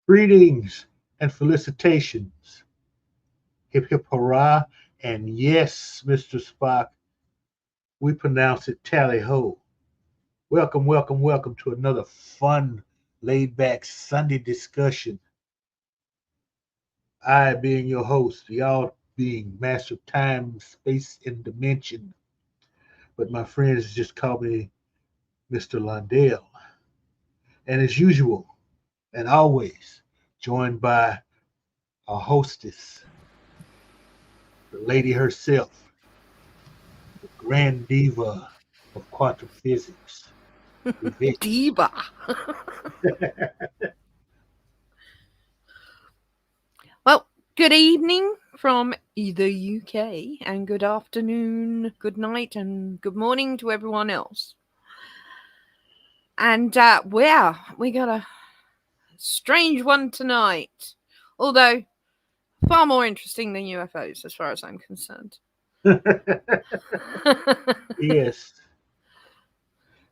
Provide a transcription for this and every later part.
Greetings and felicitations. Hip hip hurrah. And yes, Mr. Spock, we pronounce it tally ho. Welcome, welcome, welcome to another fun, laid back Sunday discussion. I being your host, y'all being master of time, space, and dimension. But my friends just call me Mr. Lundell. And as usual, and always, joined by our hostess, the lady herself, the grand diva of quantum physics, Yvette. Diva. Well, good evening from the UK, and good afternoon, good night, and good morning to everyone else. And we got a strange one tonight, although far more interesting than UFOs, as far as I'm concerned. Yes,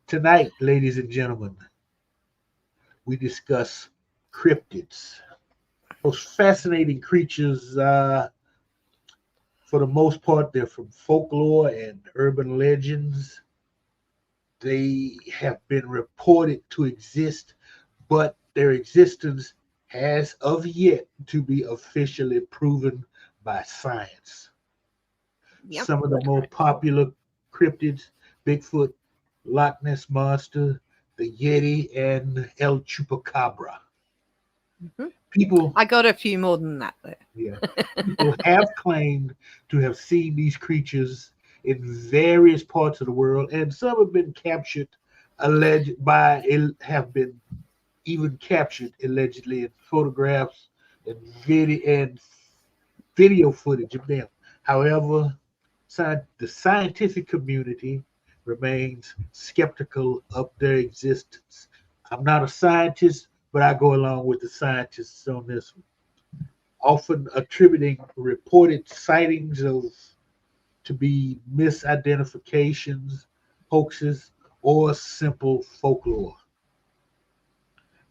tonight, ladies and gentlemen, we discuss cryptids, those fascinating creatures. For the most part, they're from folklore and urban legends. They have been reported to exist, but their existence has of yet to be officially proven by science. Yep, Some of the more correct. popular cryptids: Bigfoot, Loch Ness Monster, the Yeti, and El Chupacabra. hmm People, I got a few more than that, though. yeah, people have claimed to have seen these creatures in various parts of the world, and some have been captured, have been even captured allegedly in photographs and video footage of them. However, the scientific community remains skeptical of their existence. I'm not a scientist, but I go along with the scientists on this one, often attributing reported sightings of to be misidentifications, hoaxes, or simple folklore.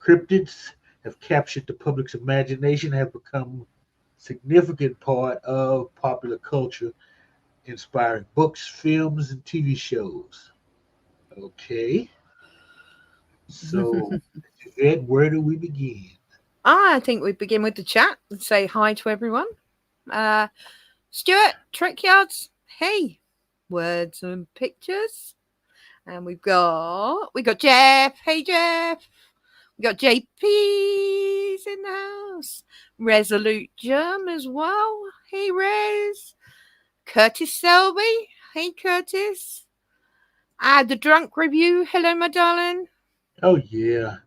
Cryptids have captured the public's imagination, have become a significant part of popular culture, inspiring books, films, and TV shows. Okay, so Ed, where do we begin? I think we begin with the chat and say hi to everyone. Uh, Stuart, Trickyards, hey, words and pictures. And we got Jeff, hey Jeff. We got JP's in the house. Resolute Germ as well. Hey Rez. Curtis Selby. Hey Curtis. The drunk review. Hello my darling. Oh yeah,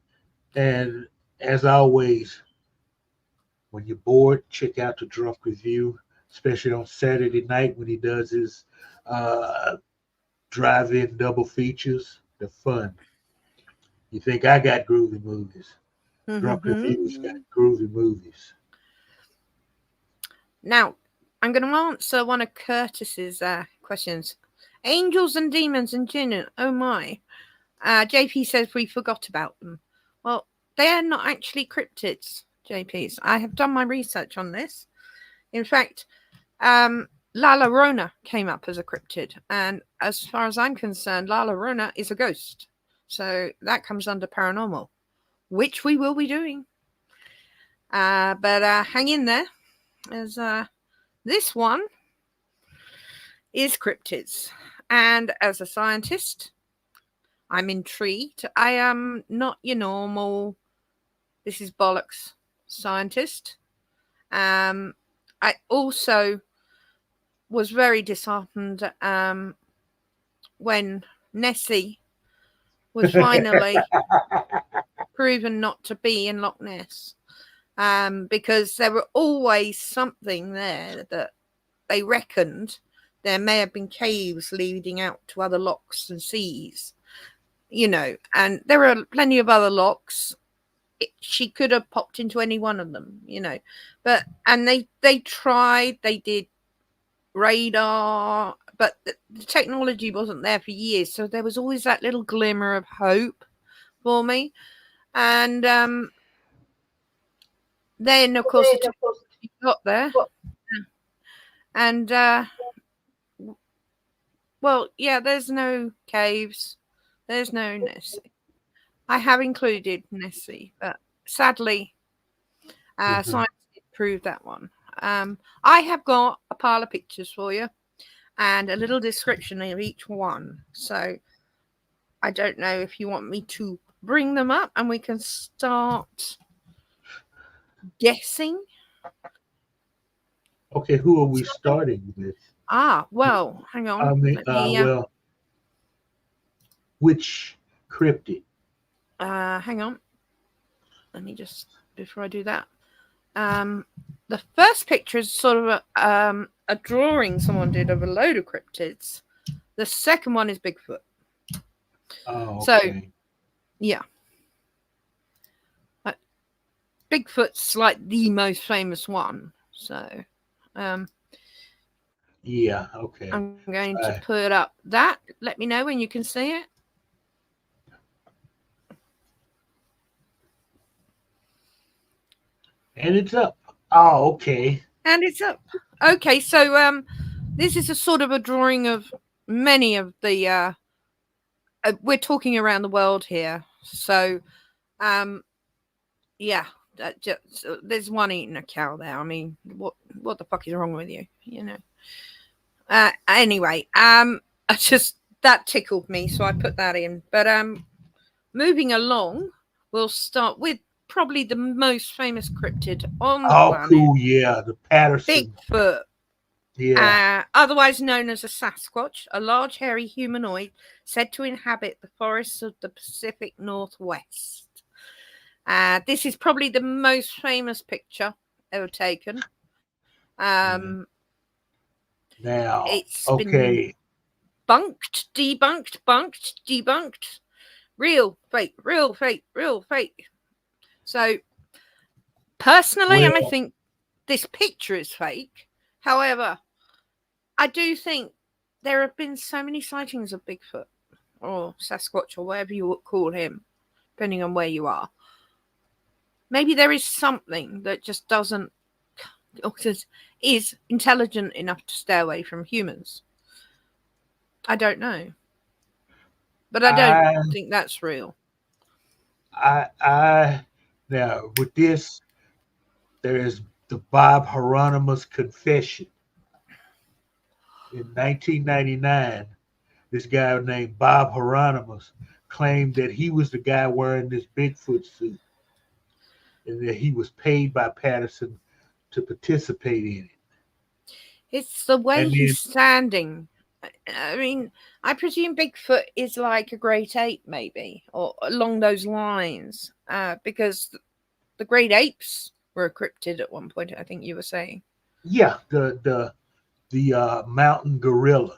and as always, when you're bored, check out the Drunk Review, especially on Saturday night when he does his uh, drive-in double features. They're fun. You think I got groovy movies? Drunk Reviews got groovy movies. Now, I'm going to answer one of Curtis's questions. Angels and demons and jinn. Oh my. JP says we forgot about them. Well, they are not actually cryptids, JPs. I have done my research on this. In fact, La Llorona came up as a cryptid, and as far as I'm concerned, La Llorona is a ghost. So that comes under paranormal, which we will be doing. But hang in there, as this one is cryptids. And as a scientist, I'm intrigued. I am not your normal, this is bollocks scientist. I also was very disheartened when Nessie was finally proven not to be in Loch Ness. Because there were always something there that they reckoned there may have been caves leading out to other lochs and seas, and there are plenty of other lochs. She could have popped into any one of them, but and they tried, they did radar, but the technology wasn't there for years, so there was always that little glimmer of hope for me. And then, of course, the two you got there. And, well, yeah, there's no caves. There's no Nessie. I have included Nessie, but sadly, science did prove that one. I have got a pile of pictures for you and a little description of each one. So I don't know if you want me to bring them up and we can start guessing. Okay, who are we starting with? Well, hang on. I mean, well, which cryptid? Hang on. Let me just, before I do that. The first picture is sort of a drawing someone did of a load of cryptids. The second one is Bigfoot. Oh, okay. So, yeah. Bigfoot's like the most famous one. So, yeah, okay. I'm going to put up that. Let me know when you can see it. And it's up. Oh, okay. And it's up. Okay, so this is a sort of a drawing of many of the we're talking around the world here. So yeah, there's one eating a cow there. I mean, what the fuck is wrong with you? You know. Anyway, that tickled me, so I put that in. But moving along, we'll start with probably the most famous cryptid on the planet. Cool, yeah, the Patterson. Bigfoot. Yeah. Otherwise known as a Sasquatch, a large hairy humanoid said to inhabit the forests of the Pacific Northwest. This is probably the most famous picture ever taken. Now, it's been debunked. Real, fake. So, personally, I think this picture is fake. However, I do think there have been so many sightings of Bigfoot or Sasquatch or whatever you would call him, depending on where you are. Maybe there is something that just doesn't, or is intelligent enough to stay away from humans. I don't know. But I don't think that's real. Now, with this, there is the Bob Hieronymus Confession. In 1999, this guy named Bob Hieronymus claimed that he was the guy wearing this Bigfoot suit and that he was paid by Patterson to participate in it. It's the way he's standing. I mean, I presume Bigfoot is like a great ape, maybe, or along those lines, because the great apes were a cryptid at one point, I think you were saying. Yeah, the mountain gorilla.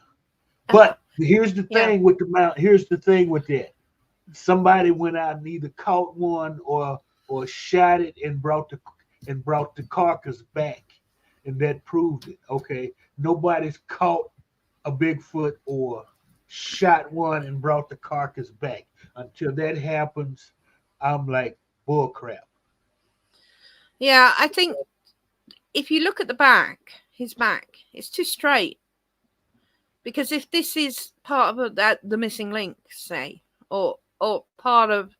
But here's the thing with the mountain. Here's the thing with that. Somebody went out and either caught one or shot it and brought the carcass back, and that proved it. Okay, nobody's caught a Bigfoot or shot one and brought the carcass back. Until that happens, I'm like, bull crap. Yeah, I think if you look at his back, it's too straight. Because if this is part of the missing link, say, or part of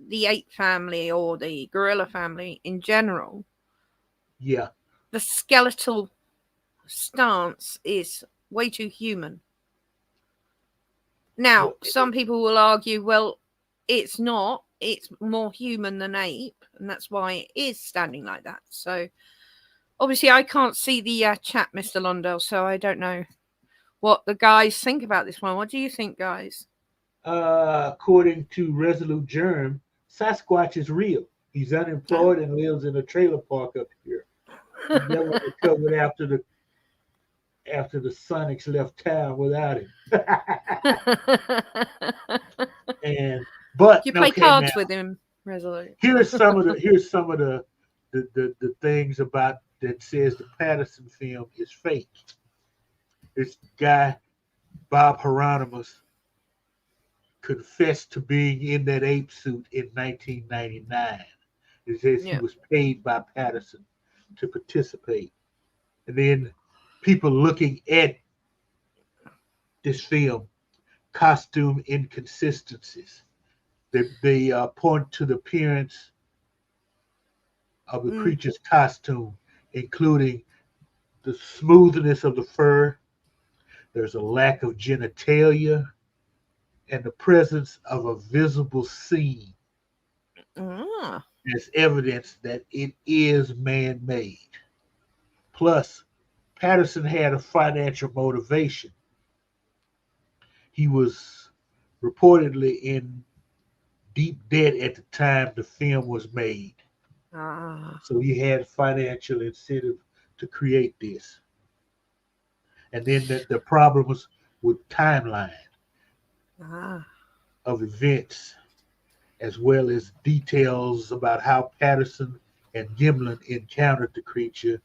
the ape family or the gorilla family in general, yeah, the skeletal stance is way too human. Now, some people will argue, well, it's not. It's more human than ape, and that's why it is standing like that. So, obviously, I can't see the chat, Mr. Londell, so I don't know what the guys think about this one. What do you think, guys? According to Resolute Germ, Sasquatch is real. He's unemployed and lives in a trailer park up here. He never recovered after the Sonics left town without him. But you play cards with him, Resolute. Here's some of the things about that says the Patterson film is fake. This guy, Bob Hieronymus, confessed to being in that ape suit in 1999. It says he Yeah. was paid by Patterson to participate. And then people looking at this film, costume inconsistencies. They point to the appearance of the Mm. creature's costume, including the smoothness of the fur. There's a lack of genitalia and the presence of a visible seam Ah. as evidence that it is man made. Plus, Patterson had a financial motivation. He was reportedly in deep debt at the time the film was made. Ah. So he had financial incentive to create this. And then the problem was with timeline Ah. of events, as well as details about how Patterson and Gimlin encountered the creature,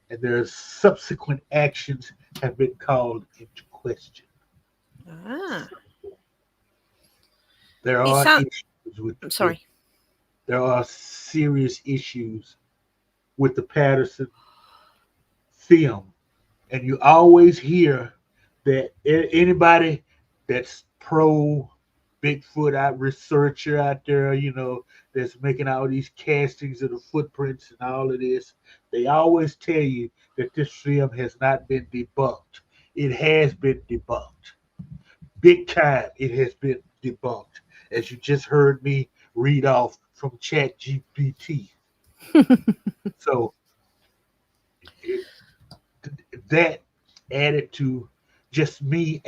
and their subsequent actions have been called into question. Ah. There It are sounds. issues I'm with sorry. there are serious issues with the Patterson film, and you always hear that anybody that's pro Bigfoot out researcher out there, that's making all these castings of the footprints and all of this, they always tell you that this film has not been debunked. It has been debunked. Big time, it has been debunked. As you just heard me read off from Chat GPT. So it, that added to just me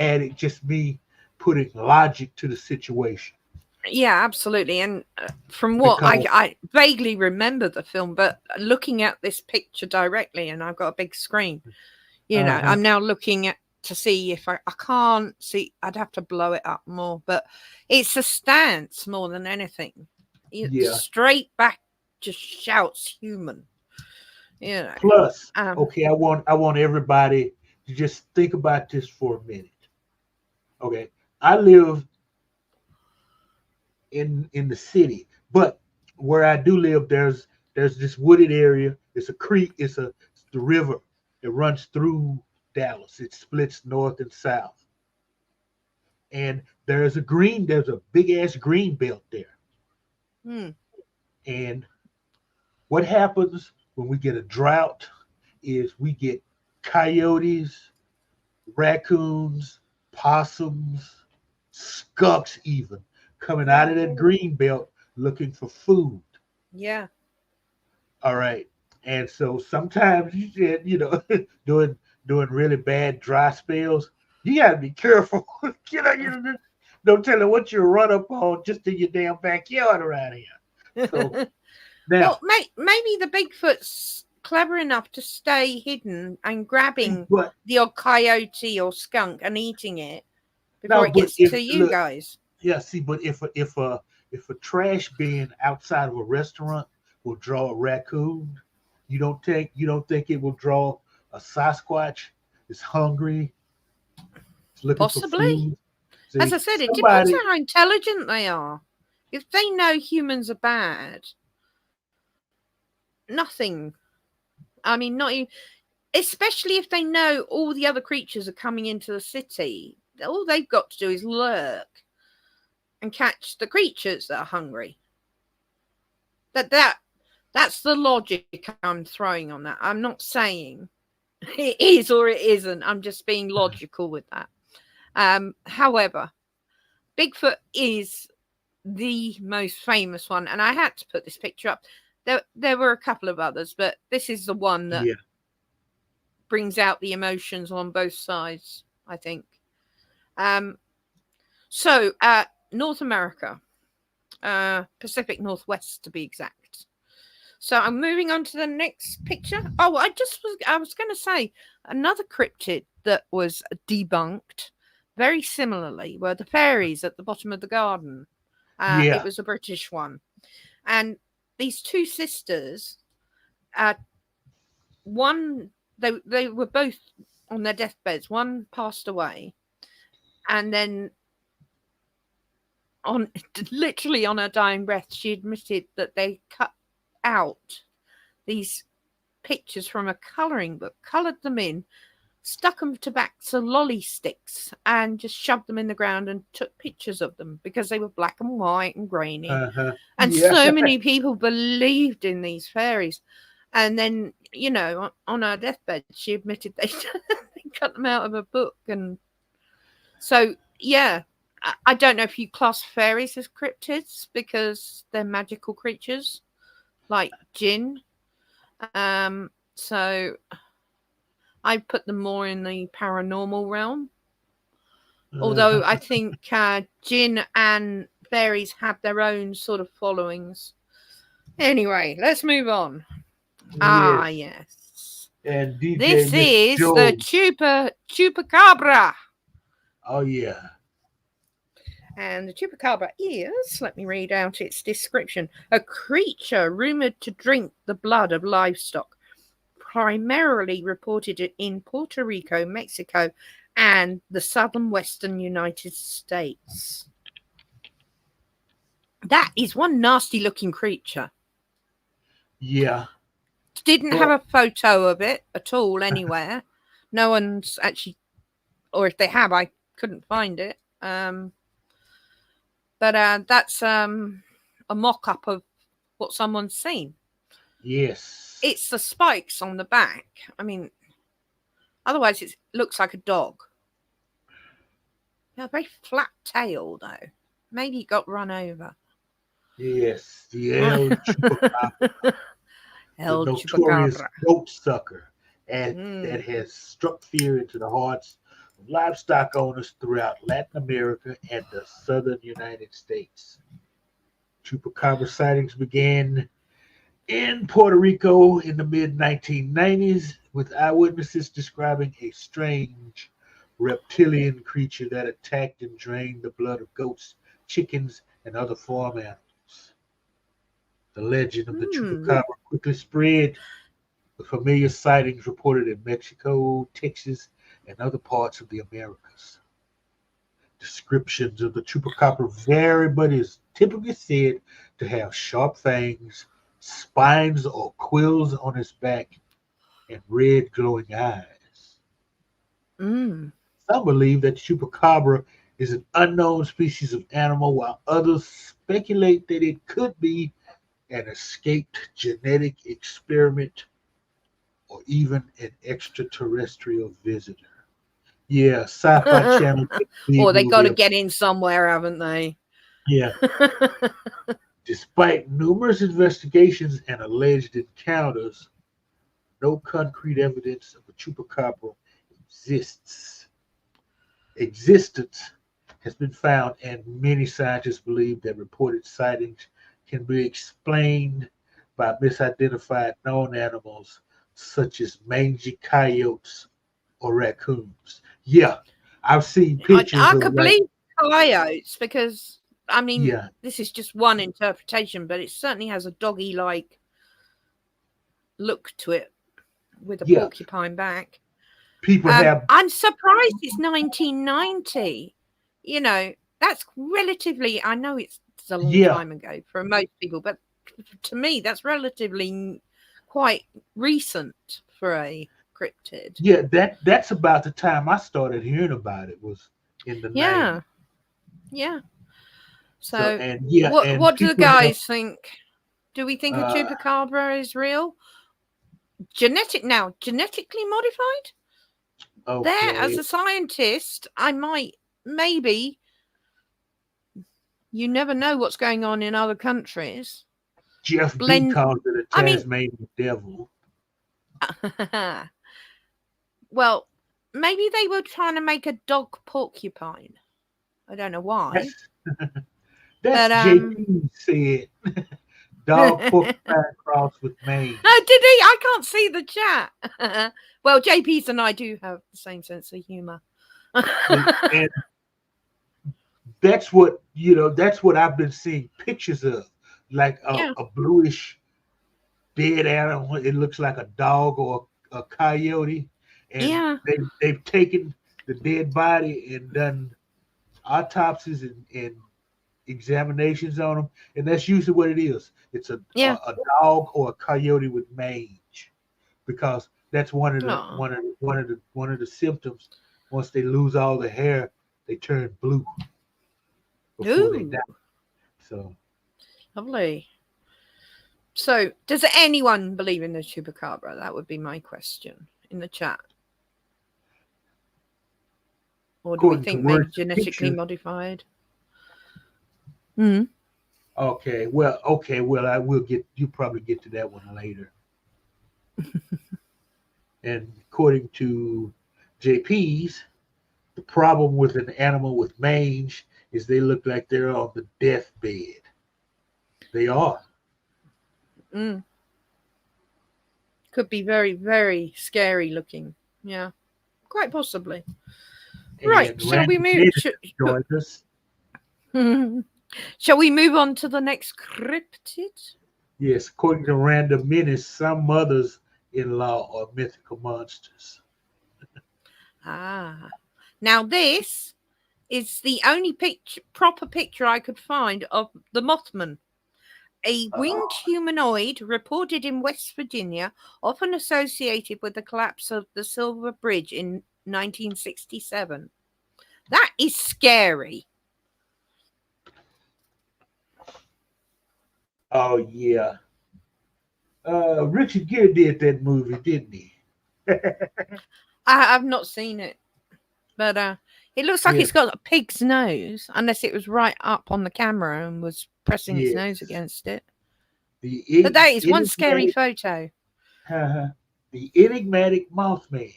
putting logic to the situation Yeah, absolutely. And from what because I vaguely remember the film, but looking at this picture directly, and I've got a big screen, uh-huh, I'm now looking at to see if I can't see. I'd have to blow it up more, but it's a stance more than anything. yeah. Straight back just shouts human. Plus, Um, okay, I want everybody to just think about this for a minute. Okay, I live in the city, but where I do live, there's this wooded area. It's a creek. It's the river. It runs through Dallas. It splits north and south, and there's a big ass green belt there. hmm, And what happens when we get a drought is we get coyotes, raccoons, possums, skunks even coming out of that green belt looking for food. yeah. All right. And so sometimes doing really bad dry spells, you gotta be careful. You don't tell them what you run up on just in your damn backyard around here. So Well, now, maybe the Bigfoot's clever enough to stay hidden and see, grabbing but the odd coyote or skunk and eating it before no, it but gets if to you look, guys. yeah, see, but if a trash bin outside of a restaurant will draw a raccoon, you don't think it will draw a Sasquatch? It's hungry, it's looking for Possibly. food. As See, I said, it depends somebody, on how intelligent they are. If they know humans are bad, nothing. I mean, not even, especially if they know all the other creatures are coming into the city. All they've got to do is lurk and catch the creatures that are hungry. That's the logic I'm throwing on that. I'm not saying it is or it isn't. I'm just being logical with that. However, Bigfoot is the most famous one, and I had to put this picture up. There were a couple of others, but this is the one that yeah, brings out the emotions on both sides, I think. Um, so North America, Pacific Northwest to be exact. So I'm moving on to the next picture. Oh, I was going to say another cryptid that was debunked very similarly were the fairies at the bottom of the garden. It yeah, was a British one, and these two sisters, one they were both on their deathbeds. One passed away, and then on literally on her dying breath, she admitted that they cut out these pictures from a colouring book, coloured them in, stuck them to backs of lolly sticks, and just shoved them in the ground and took pictures of them because they were black and white and grainy. And Yeah. so many people believed in these fairies. And then, on her deathbed, she admitted they cut them out of a book. And so, yeah, I don't know if you class fairies as cryptids because they're magical creatures like jinn. So I put them more in the paranormal realm. Although I think jinn and fairies have their own sort of followings. Anyway, let's move on. Yes. And DJ This Miss is Joe. the chupacabra. Oh, yeah. And the chupacabra is, let me read out its description, a creature rumoured to drink the blood of livestock, primarily reported in Puerto Rico, Mexico, and the southern western United States. That is one nasty looking creature. Yeah. Didn't have a photo of it at all anywhere. No one's actually, or if they have, I couldn't find it. But that's a mock-up of what someone's seen. Yes. It's the spikes on the back. I mean, otherwise it looks like a dog. Yeah, very flat tail though. Maybe it got run over. Yes, the El Chupacabra. El the notorious Chupacabra. goat sucker that has struck fear into the hearts of livestock owners throughout Latin America and the southern United States. Chupacabra sightings began in Puerto Rico in the mid-1990s, with eyewitnesses describing a strange reptilian creature that attacked and drained the blood of goats, chickens, and other farm animals. The legend of the chupacabra quickly spread, with familiar sightings reported in Mexico, Texas, and other parts of the Americas. Descriptions of the chupacabra vary, but is typically said to have sharp fangs, spines or quills on its back, and red glowing eyes. Some believe that chupacabra is an unknown species of animal, while others speculate that it could be an escaped genetic experiment or even an extraterrestrial visitor. Yeah, Sci-Fi Channel. Or they got to get in somewhere, haven't they? Yeah. Despite numerous investigations and alleged encounters, no concrete evidence of a chupacabra existence has been found, and many scientists believe that reported sightings can be explained by misidentified known animals such as mangy coyotes or raccoons. Yeah, I've seen pictures. I could believe coyotes because, I mean, this is just one interpretation, but it certainly has a doggy-like look to it with a porcupine back. People have. I'm surprised it's 1990. You know, that's relatively. I know it's a long time ago for most people, but to me, that's relatively quite recent for a cryptid. Yeah, that's about the time I started hearing about it, was in the 90s. Yeah. So what do the guys think? Do we think a chupacabra is real? Genetically modified? Okay. There, as a scientist, I might, maybe, you never know what's going on in other countries. Jeff B calls it a Tasmanian devil. Well, maybe they were trying to make a dog porcupine. I don't know why. That's JP said. Dog porcupine cross with mane. Oh, did he? I can't see the chat. Well, JP's and I do have the same sense of humor. And that's what I've been seeing pictures of, like a bluish dead animal. It looks like a dog or a coyote, and they've taken the dead body and done autopsies and examinations on them, and that's usually what it is. It's Yeah. a dog or a coyote with mange, because that's Oh. one of the symptoms. Once they lose all the hair, they turn blue before they die. Ooh, So lovely. So, does anyone believe in the chupacabra? That would be my question in the chat. Or do we according to think maybe words and genetically pictures, modified? Hmm. okay, well, I will get you probably get to that one later. And according to JP's, the problem with an animal with mange is they look like they're on the deathbed. They are. Mm. Could be very, very scary looking. Yeah, quite possibly. Right, And shall we Randy move? Dennis joins us. Shall we move on to the next cryptid? Yes, according to Random Menace, some mothers in law are mythical monsters. Ah, now this is the only proper picture I could find of the Mothman. A winged humanoid reported in West Virginia, often associated with the collapse of the Silver Bridge in 1967. That is scary. Oh yeah. Richard Gere did that movie, didn't he? I've not seen it, but it looks like Yes, it's got a pig's nose, unless it was right up on the camera and was pressing its nose yes. against it. But The that is one scary enigmatic, photo. the enigmatic Mothman.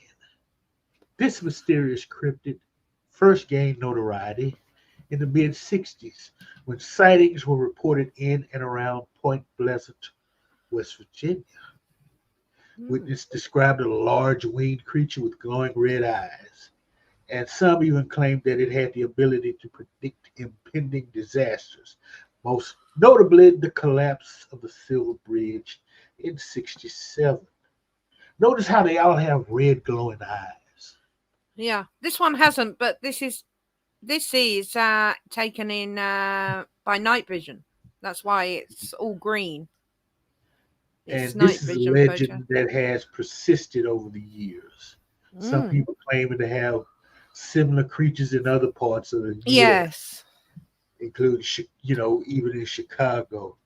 This mysterious cryptid first gained notoriety in the mid 60s when sightings were reported in and around Point Pleasant, West Virginia. Mm. Witness described a large winged creature with glowing red eyes, and some even claimed that it had the ability to predict impending disasters, most notably the collapse of the Silver Bridge in 67. Notice how they all have red glowing eyes. Yeah, this one hasn't, but this is taken in by night vision. That's why it's all green. It's And this night is a vision photo. legend that has persisted over the years. Some Mm. people claiming to have similar creatures in other parts of the U.S., Yes. including, even in Chicago.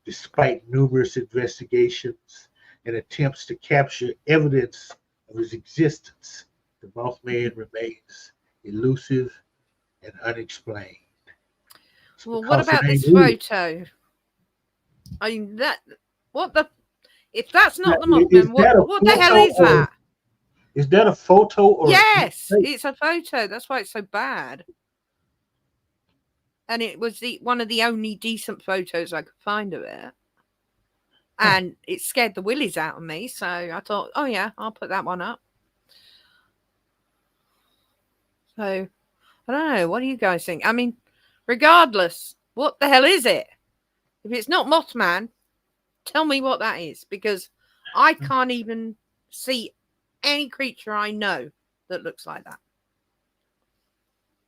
Despite numerous investigations and attempts to capture evidence of his existence, the Mothman remains elusive and unexplained. It's Well, what because it about ain't this real. photo? I mean, that what the? If that's Now, not the Mothman, what the hell is that? is that a photo or a deep Yes, fake? it's a photo. That's why it's so bad. And it was one of the only decent photos I could find of it. And it scared the willies out of me. So I thought, oh yeah, I'll put that one up. So I don't know. What do you guys think? I mean, regardless, what the hell is it? If it's not Mothman, tell me what that is, because I can't even see any creature I know that looks like that.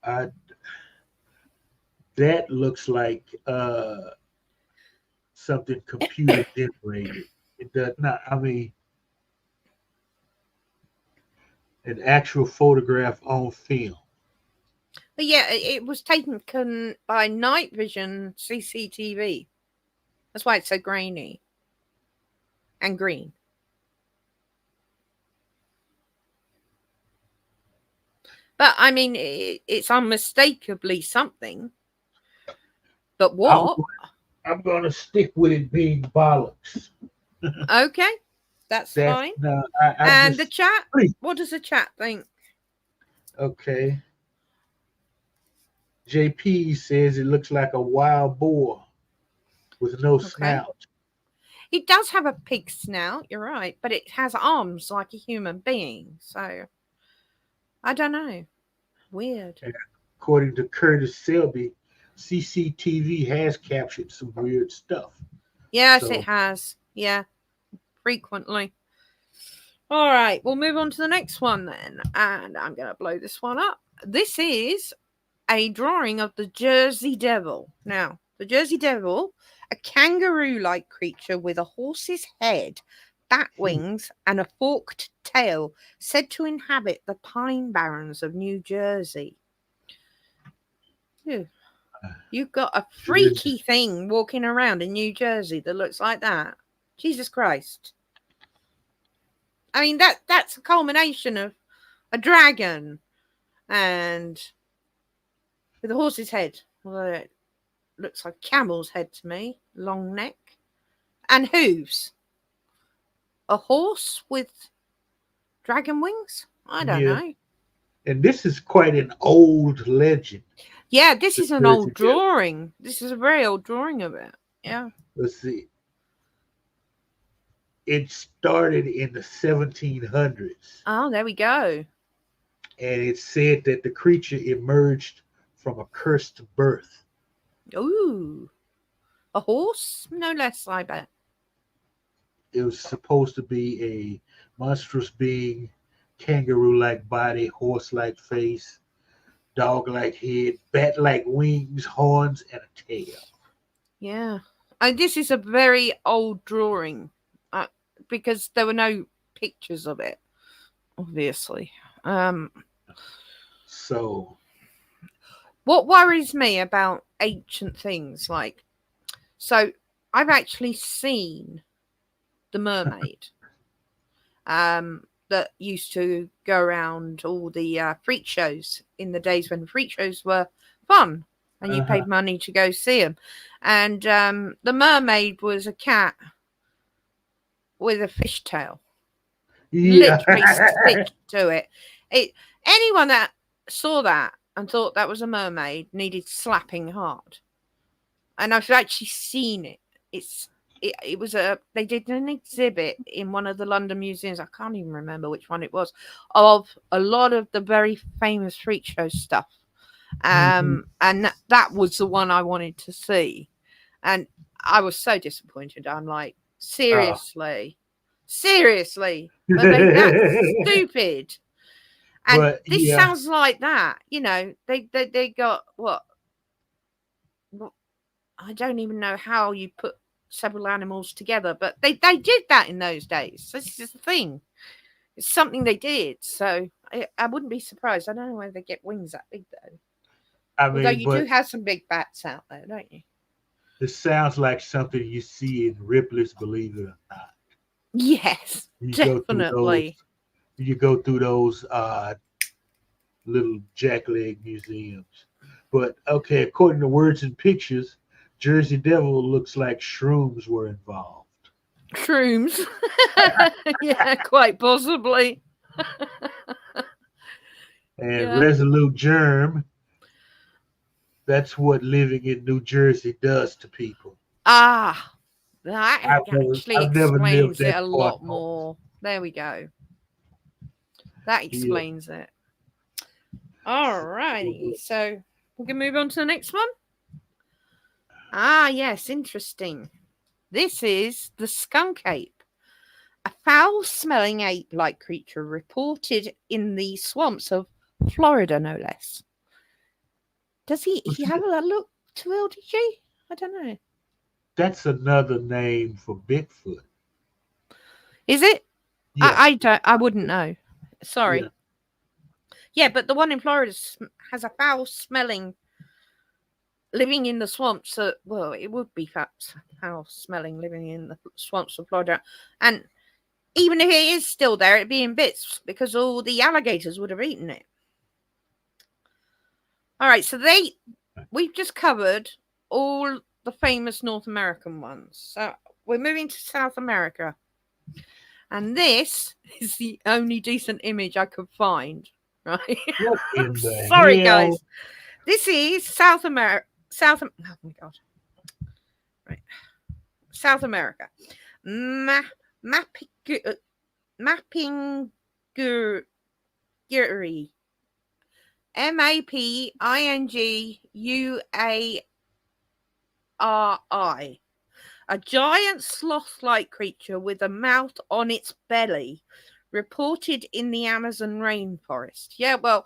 Uh, that looks like something computer generated. It does not. I mean, an actual photograph on film. But yeah, it was taken by night vision CCTV. That's why it's so grainy and green. But I mean, it's unmistakably something. But what? I'm gonna stick with it being bollocks. Okay, that's That's fine. no. I'm And the just chat? please. What does the chat think? Okay. JP says it looks like a wild boar with no Okay. snout. It does have a pig snout, you're right, but it has arms like a human being. So, I don't know. Weird. And according to Curtis Selby, CCTV has captured some weird stuff. Yes, it So has. Yeah, frequently. All right, we'll move on to the next one then. And I'm going to blow this one up. This is a drawing of the Jersey Devil. Now, the Jersey Devil, a kangaroo-like creature with a horse's head, bat wings, and a forked tail, said to inhabit the pine barrens of New Jersey. Ew. You've got a freaky thing walking around in New Jersey that looks like that. Jesus Christ. I mean, that's a culmination of a dragon and with a horse's head. Although it looks like a camel's head to me. Long neck. And hooves. A horse with dragon wings? I don't know. And this is quite an old legend. Yeah, this is an old drawing. This is a very old drawing of it. Yeah. Let's see. It started in the 1700s. Oh, there we go. And it said that the creature emerged from a cursed birth. Ooh. A horse? No less, I bet. It was supposed to be a monstrous being, kangaroo-like body, horse-like face, dog-like head, bat-like wings, horns, and a tail. Yeah. This is a very old drawing because there were no pictures of it, obviously. So, what worries me about ancient things, so I've actually seen the mermaid that used to go around all the freak shows in the days when freak shows were fun and you paid money to go see them. And the mermaid was a cat with a fishtail. Yeah. Literally stick to it. Anyone that saw that and thought that was a mermaid needed slapping hard. And I've actually seen it. It was they did an exhibit in one of the London museums. I can't even remember which one it was, of a lot of the very famous freak show stuff. And that was the one I wanted to see. And I was so disappointed. I'm like, seriously, but that's stupid. And this sounds like that. You know, they got what? I don't even know how you put several animals together, but they did that in those days. This is the thing. It's something they did. So I wouldn't be surprised. I don't know whether they get wings that big though. Although you do have some big bats out there, don't you? This sounds like something you see in Ripley's Believe It or Not. Yes, definitely. You go through those little jackleg museums. But okay, according to Words and Pictures, Jersey Devil looks like shrooms were involved. Shrooms? Yeah, quite possibly. And Resolute Germ, that's what living in New Jersey does to people. Ah, that actually explains it a lot more. There we go. That explains it. All righty. So we can move on to the next one. Ah, yes, interesting. This is the skunk ape, a foul-smelling ape-like creature reported in the swamps of Florida, no less. Does he have a look to LDG? I don't know. That's another name for Bigfoot. Is it? Yeah. I wouldn't know. Sorry. Yeah, but the one in Florida has a foul-smelling, living in the swamps. Well, it would be foul-smelling, living in the swamps of Florida. And even if it is still there, it'd be in bits because all the alligators would have eaten it. All right, so we've just covered all the famous North American ones. So we're moving to South America. And this is the only decent image I could find. Right? Sorry, guys. This is South America. Oh my God. Right. South America. Mapping Guri. MAPINGUARI. A giant sloth-like creature with a mouth on its belly, reported in the Amazon rainforest. Yeah, well,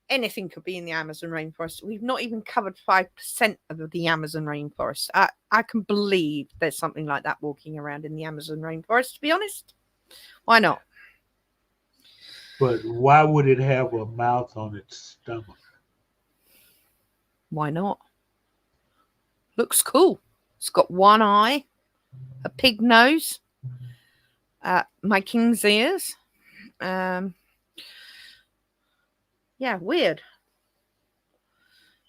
anything could be in the Amazon rainforest. We've not even covered 5% of the Amazon rainforest. I can believe there's something like that walking around in the Amazon rainforest, to be honest. Why not? But why would it have a mouth on its stomach? Why not? Looks cool. It's got one eye, a pig nose, my king's ears. Yeah, weird.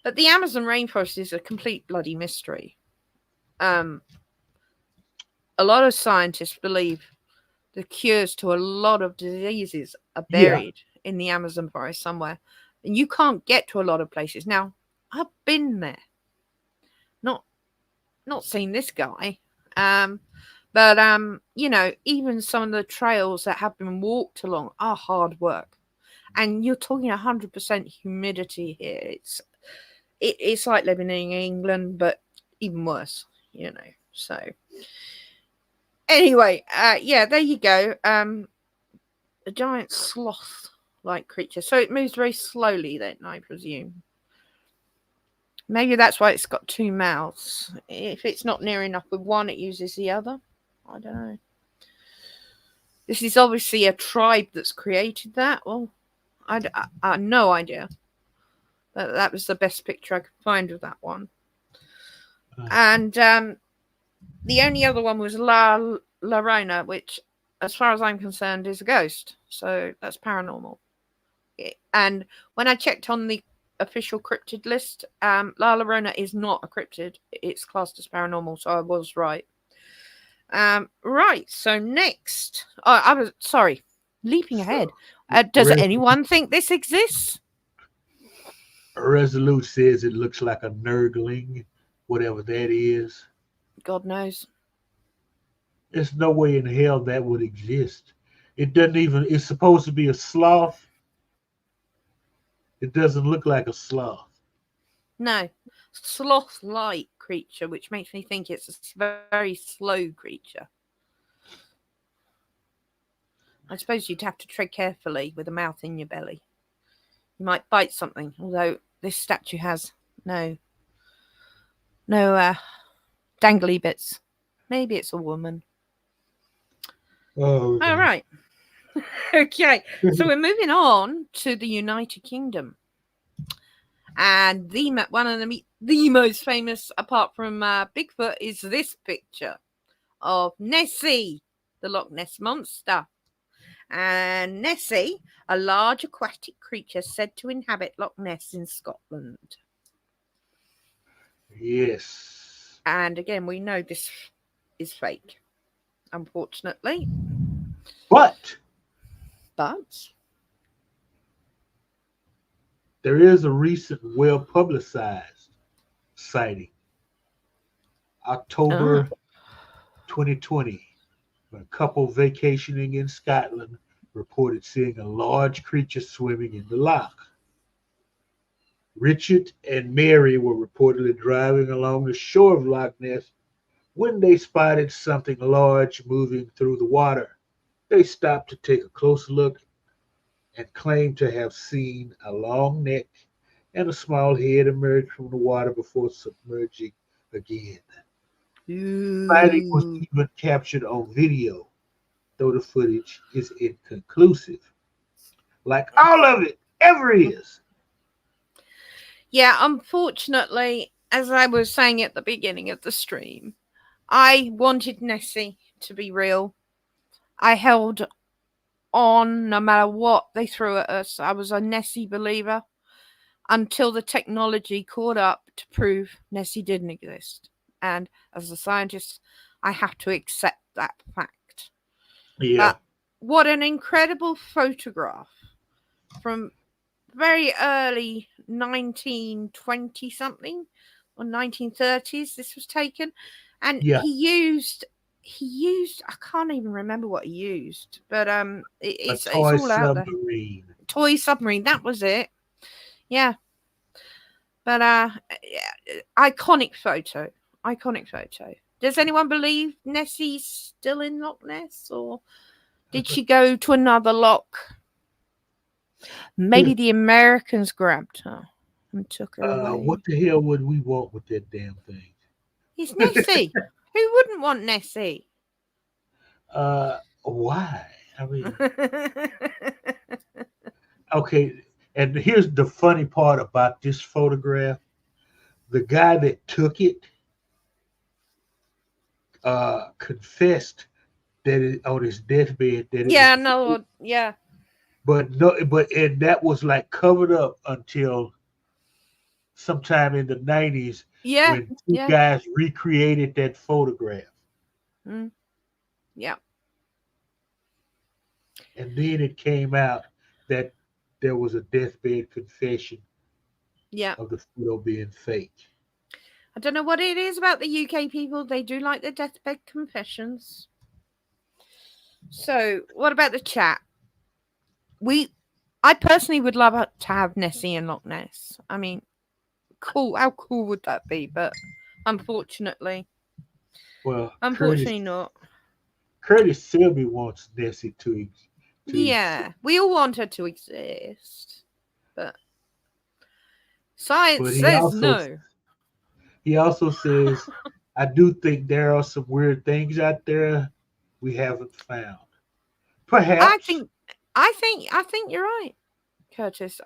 But the Amazon rainforest is a complete bloody mystery. A lot of scientists believe the cures to a lot of diseases are buried in the Amazon forest somewhere. And you can't get to a lot of places. Now, I've been there. Not seen this guy. But you know, even some of the trails that have been walked along are hard work. And you're talking 100% humidity here. It's like living in England, but even worse, you know. So anyway, yeah, there you go. A giant sloth-like creature. So it moves very slowly then, I presume. Maybe that's why it's got two mouths. If it's not near enough with one, it uses the other. I don't know. This is obviously a tribe that's created that. Well, I had no idea. But that was the best picture I could find of that one. And the only other one was La Llorona, which, as far as I'm concerned, is a ghost. So that's paranormal. And when I checked on the official cryptid list, La Llorona is not a cryptid. It's classed as paranormal, so I was right. Right, so next. I was, sorry, leaping ahead. Does anyone think this exists? Resolute says it looks like a nurgling, whatever that is. God knows. There's no way in hell that would exist. It doesn't even, it's supposed to be a sloth. It doesn't look like a sloth. No. Sloth-like creature, which makes me think it's a very slow creature. I suppose you'd have to tread carefully with a mouth in your belly. You might bite something, although this statue has no dangly bits. Maybe it's a woman. Oh, all right. Okay, so we're moving on to the United Kingdom, and one of the most famous, apart from Bigfoot, is this picture of Nessie, the Loch Ness monster. And Nessie, a large aquatic creature said to inhabit Loch Ness in Scotland. Yes. And again, we know this is fake, unfortunately. But there is a recent well-publicized sighting. October 2020, when a couple vacationing in Scotland reported seeing a large creature swimming in the loch. Richard and Mary were reportedly driving along the shore of Loch Ness when they spotted something large moving through the water. They stopped to take a close look and claimed to have seen a long neck and a small head emerge from the water before submerging again. The sighting was even captured on video, though the footage is inconclusive. Like all of it ever is. Yeah, unfortunately, as I was saying at the beginning of the stream, I wanted Nessie to be real. I held on no matter what they threw at us. I was a Nessie believer until the technology caught up to prove Nessie didn't exist. And as a scientist, I have to accept that fact. Yeah. But what an incredible photograph from very early 1920 something or 1930s this was taken, and he used I can't even remember what he used, but it's all out there. Toy submarine, that was it. Yeah. But iconic photo. Does anyone believe Nessie's still in Loch Ness, or did she go to another loch? Maybe the Americans grabbed her and took her What away. the hell would we want with that damn thing? It's Nessie. Who wouldn't want Nessie? Why? I mean, okay. And here's the funny part about this photograph: the guy that took it confessed that on his deathbed that it was yeah, a fake. no, yeah, But no, but and that was like covered up until sometime in the 90s yeah, when two yeah, guys recreated that photograph. mm, yeah, And then it came out that there was a deathbed confession yeah. of the photo being fake. I don't know what it is about the UK people. They do like their deathbed confessions. So, what about the chat? I personally would love to have Nessie and Loch Ness. I mean, cool. How cool would that be? But unfortunately, Well, unfortunately not. Curtis Selby wants Nessie to exist, Yeah, we all want her to exist, but science but says no. he also says, I do think there are some weird things out there we haven't found. I Perhaps. think, I think you're right, Curtis.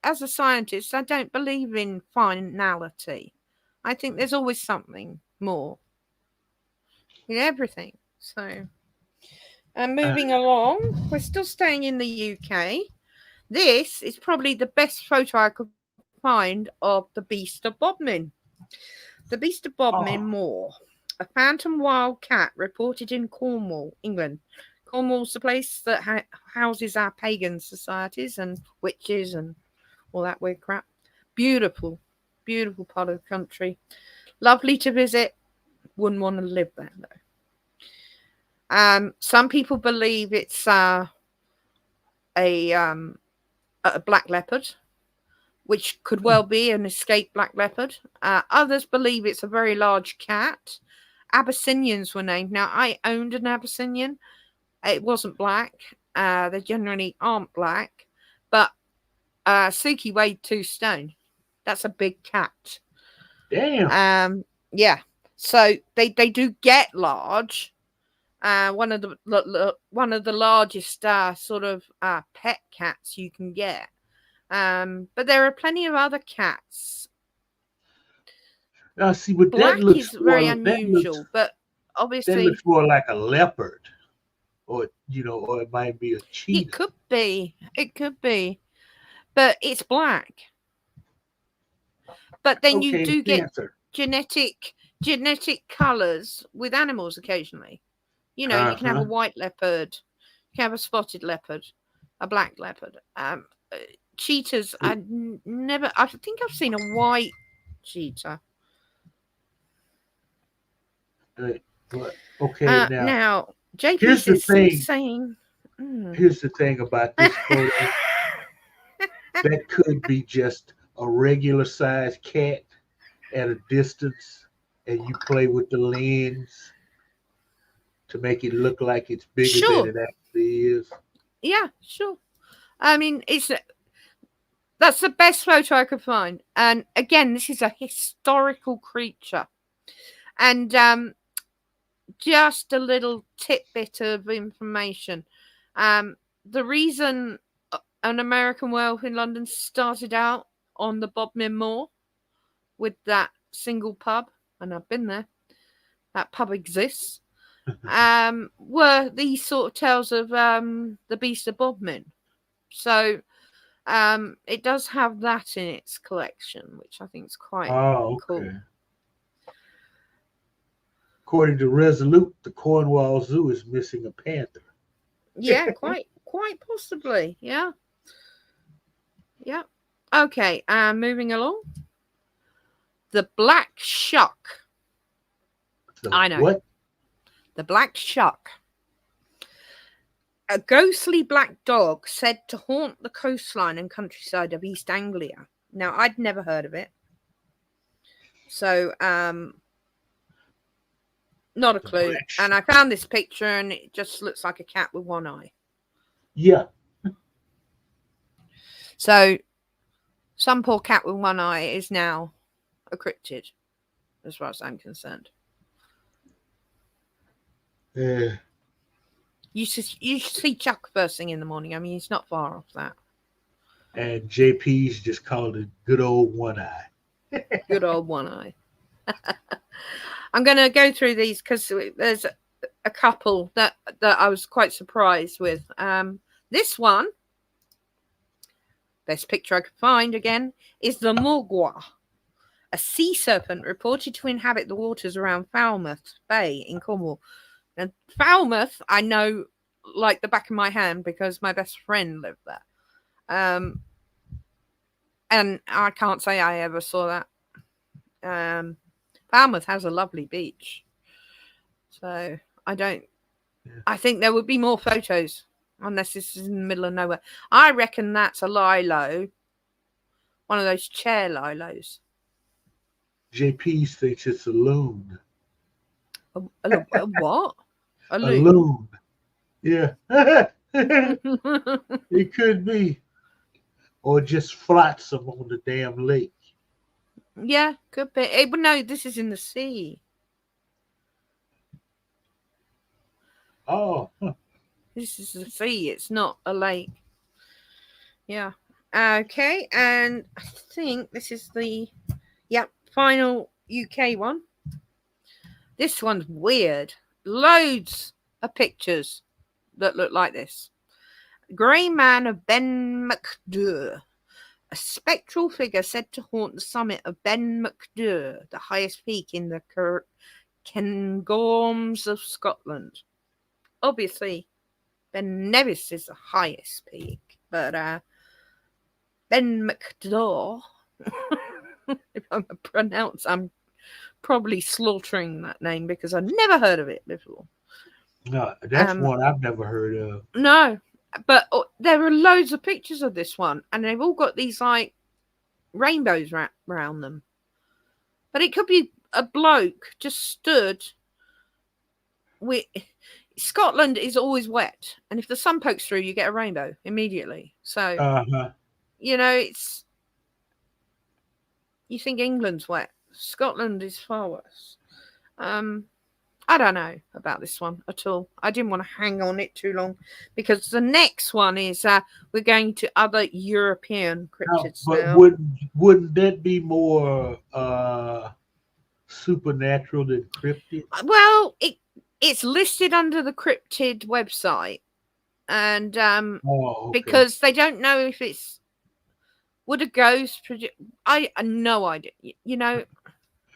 As a scientist, I don't believe in finality. I think there's always something more in everything. So, and Uh, moving along, we're still staying in the UK. This is probably the best photo I could find of the Beast of Bodmin. The Beast of Bodmin oh, Moor, a phantom wild cat reported in Cornwall, England. Cornwall's the place that houses our pagan societies and witches and all that weird crap. Beautiful, beautiful part of the country. Lovely to visit. Wouldn't want to live there though. Some people believe it's a um, a black leopard, which could well be an escaped black leopard. Others believe it's a very large cat. Abyssinians were named. Now, I owned an Abyssinian. It wasn't black. They generally aren't black. But Suki weighed 2 stone. That's a big cat. damn. Yeah. So they do get large. One of the largest sort of pet cats you can get. But there are plenty of other cats. Now, see, but Black is very unusual, but that obviously looks more like a leopard, or or it might be a it cheetah. could be. It could be. But it's black. But then you Okay, do get panther. genetic colours with animals occasionally. You Uh can have a huh. white leopard, you can have a spotted leopard, a black leopard. Cheetahs, never. I think I've seen a white cheetah. But okay, now Now JP here's the is thing. saying, mm. Here's the thing about this photo. That could be just a regular sized cat at a distance, and you play with the lens to make it look like it's bigger than Sure, it actually is. yeah, sure. I mean, that's the best photo I could find. And again, this is a historical creature. And just a little tidbit of information. The reason an American werewolf in London started out on the Bodmin Moor with that single pub, and I've been there, that pub exists, were these sort of tales of the Beast of Bodmin. So it does have that in its collection, which I think is quite Oh, cool. okay. According to Resolute, the Cornwall Zoo is missing a panther. Yeah, quite possibly. Yeah. Yeah. Okay, moving along. The Black Shuck. So I know. what? The Black Shuck. A ghostly black dog said to haunt the coastline and countryside of East Anglia. Now, I'd never heard of it. So, not a clue. And I found this picture and it just looks like a cat with one eye. Yeah. So some poor cat with one eye is now a cryptid, as far as I'm concerned. Yeah. You see Chuck first thing in the morning. I mean, he's not far off that. And JP's just called it good old one eye. Good old one eye. I'm going to go through these because there's a couple that I was quite surprised with. This one, best picture I could find again, is the Mogwa, a sea serpent reported to inhabit the waters around Falmouth Bay in Cornwall. And Falmouth, I know like the back of my hand because my best friend lived there. And I can't say I ever saw that. Falmouth has a lovely beach. So I think there would be more photos unless this is in the middle of nowhere. I reckon that's a lilo, one of those chair lilos. JP thinks it's a loon. A what? A loon. Loon. Yeah. It could be. Or just flotsam on the damn lake. Yeah, could be. But no, this is in the sea. Oh. This is the sea. It's not a lake. Yeah. Okay, and I think this is the final UK one. This one's weird. Loads of pictures that look like this. Grey Man of Ben Macdur. A spectral figure said to haunt the summit of Ben Macdur, the highest peak in the Cairngorms of Scotland. Obviously, Ben Nevis is the highest peak, but Ben Macdur, if I'm pronounced, I'm probably slaughtering that name because I've never heard of it before. No, that's one I've never heard of. No, but there are loads of pictures of this one, and they've all got these like rainbows wrapped around them. But it could be a bloke just stood with. Scotland is always wet, and if the sun pokes through, you get a rainbow immediately. So, you know, it's. You think England's wet. Scotland is far worse. I don't know about this one at all. I didn't want to hang on it too long because the next one is we're going to other European cryptids. But now. Wouldn't that be more supernatural than cryptid? Well, it's listed under the cryptid website, and because they don't know if it's would a ghost project. I no idea. You know.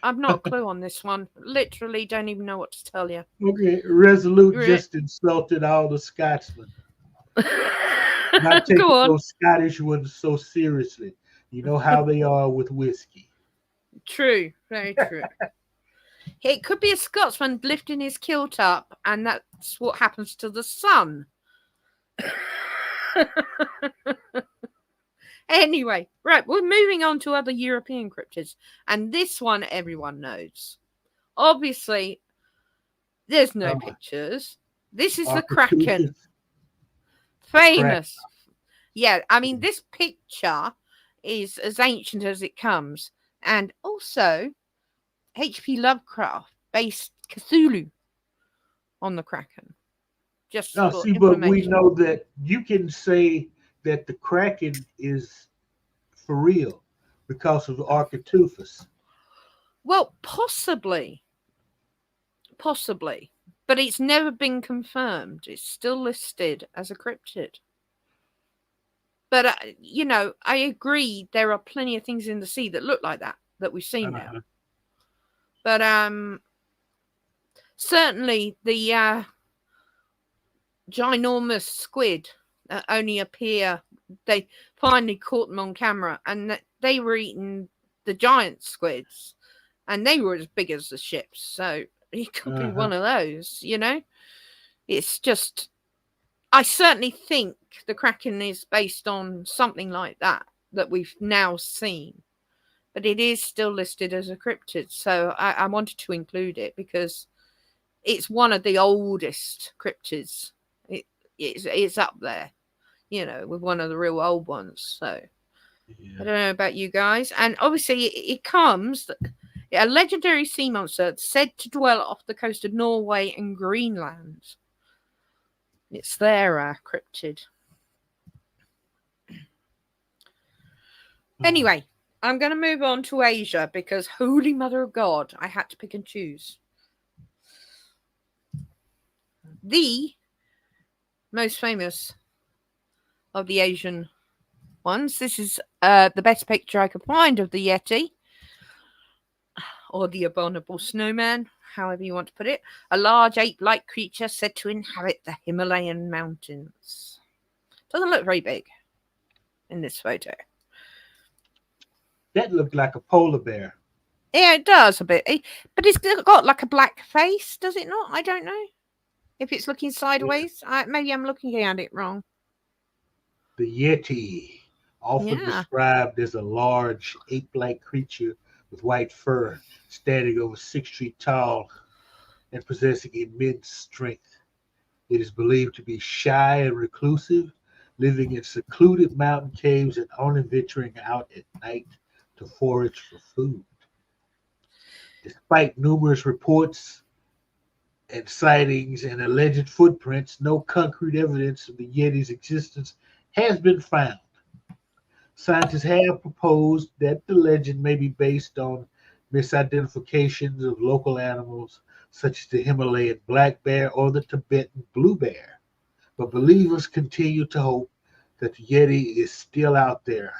I've not a clue on this one. Literally don't even know what to tell you. Okay, Resolute just insulted all the Scotsmen. Not taking those Scottish ones so seriously. You know how they are with whiskey. True, very true. It could be a Scotsman lifting his kilt up, and that's what happens to the sun. Anyway, right, we're moving on to other European cryptids. And this one everyone knows. Obviously, there's no pictures. This is the Kraken. Famous. Yeah, I mean, this picture is as ancient as it comes. And also, H.P. Lovecraft based Cthulhu on the Kraken. Just but we know that you can say that the Kraken is for real because of Architeuthis. Well, possibly, but it's never been confirmed. It's still listed as a cryptid. But you know, I agree. There are plenty of things in the sea that look like that we've seen now. But certainly the ginormous squid that only appear. They finally caught them on camera, and they were eating the giant squids, and they were as big as the ships. So it could be one of those, you know. It's just, I certainly think the Kraken is based on something like that we've now seen, but it is still listed as a cryptid. So I wanted to include it because it's one of the oldest cryptids. It's up there, you know, with one of the real old ones. So I Yeah. don't know about you guys. And obviously, it comes a legendary sea monster said to dwell off the coast of Norway and Greenland. It's their cryptid. Uh, Anyway, I'm going to move on to Asia because, holy mother of God, I had to pick and choose. The most famous of the Asian ones. This is the best picture I could find of the Yeti, or the abominable snowman, however you want to put it. A large ape-like creature said to inhabit the Himalayan mountains. Doesn't look very big in this photo. that looked like a polar bear. Yeah, it does a bit. But it's got like a black face, does it not? I don't know. If it's looking Yeah. sideways, maybe I'm looking at it wrong. The Yeti, often Yeah. described as a large ape-like creature with white fur, standing over 6 feet tall and possessing immense strength. It is believed to be shy and reclusive, living in secluded mountain caves and only venturing out at night to forage for food. Despite numerous reports and sightings and alleged footprints, no concrete evidence of the Yeti's existence has been found. Scientists have proposed that the legend may be based on misidentifications of local animals such as the Himalayan black bear or the Tibetan blue bear. But believers continue to hope that the Yeti is still out there,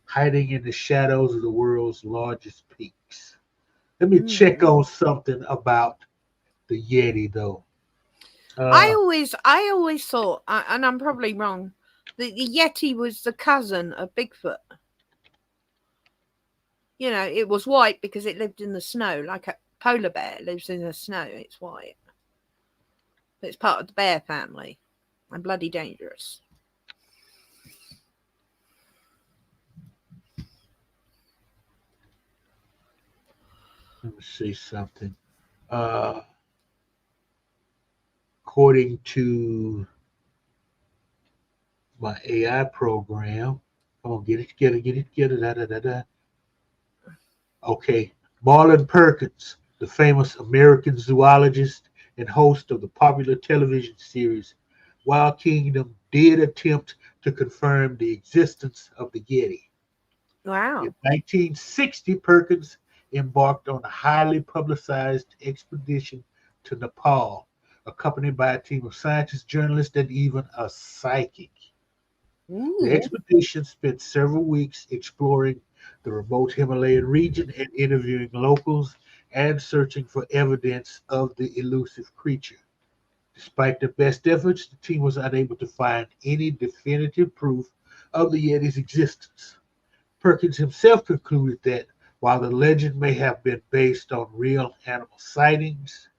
hiding in the shadows of the world's largest peaks. Let me check Mm. on something about the Yeti, though. I Uh, always, I always thought, and I'm probably wrong, that the Yeti was the cousin of Bigfoot. You know, it was white because it lived in the snow, like a polar bear lives in the snow. It's white. But it's part of the bear family and bloody dangerous. let me see something. Uh, According to my AI program, come on, get it together, get it together. Da, da, da, da. Okay, Marlon Perkins, the famous American zoologist and host of the popular television series Wild Kingdom, did attempt to confirm the existence of the Yeti. In Wow. 1960, Perkins embarked on a highly publicized expedition to Nepal, accompanied by a team of scientists, journalists, and even a psychic. The Ooh. expedition spent several weeks exploring the remote Himalayan region and interviewing locals and searching for evidence of the elusive creature. Despite their best efforts, the team was unable to find any definitive proof of the Yeti's existence. Perkins himself concluded that while the legend may have been based on real animal sightings,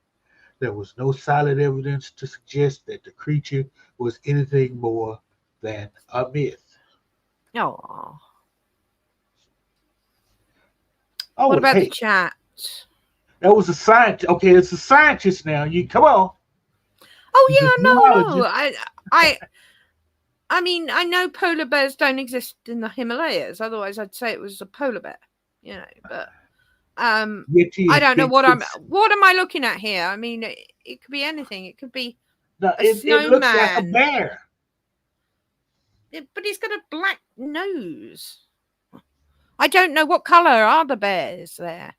there was no solid evidence to suggest that the creature was anything more than a myth. Oh. What Oh, about the hey, chat? that was a scientist. Okay, it's a scientist now. You come on. Oh He's a yeah, no. zoologist. I, I mean, I know polar bears don't exist in the Himalayas. Otherwise, I'd say it was a polar bear. You know, but Yeti I has don't know been what I'm. What am I looking at here? I mean, it could be anything. It could be no, a it looks like a snowman, bear. but he's got a black nose. I don't know what color are the bears there.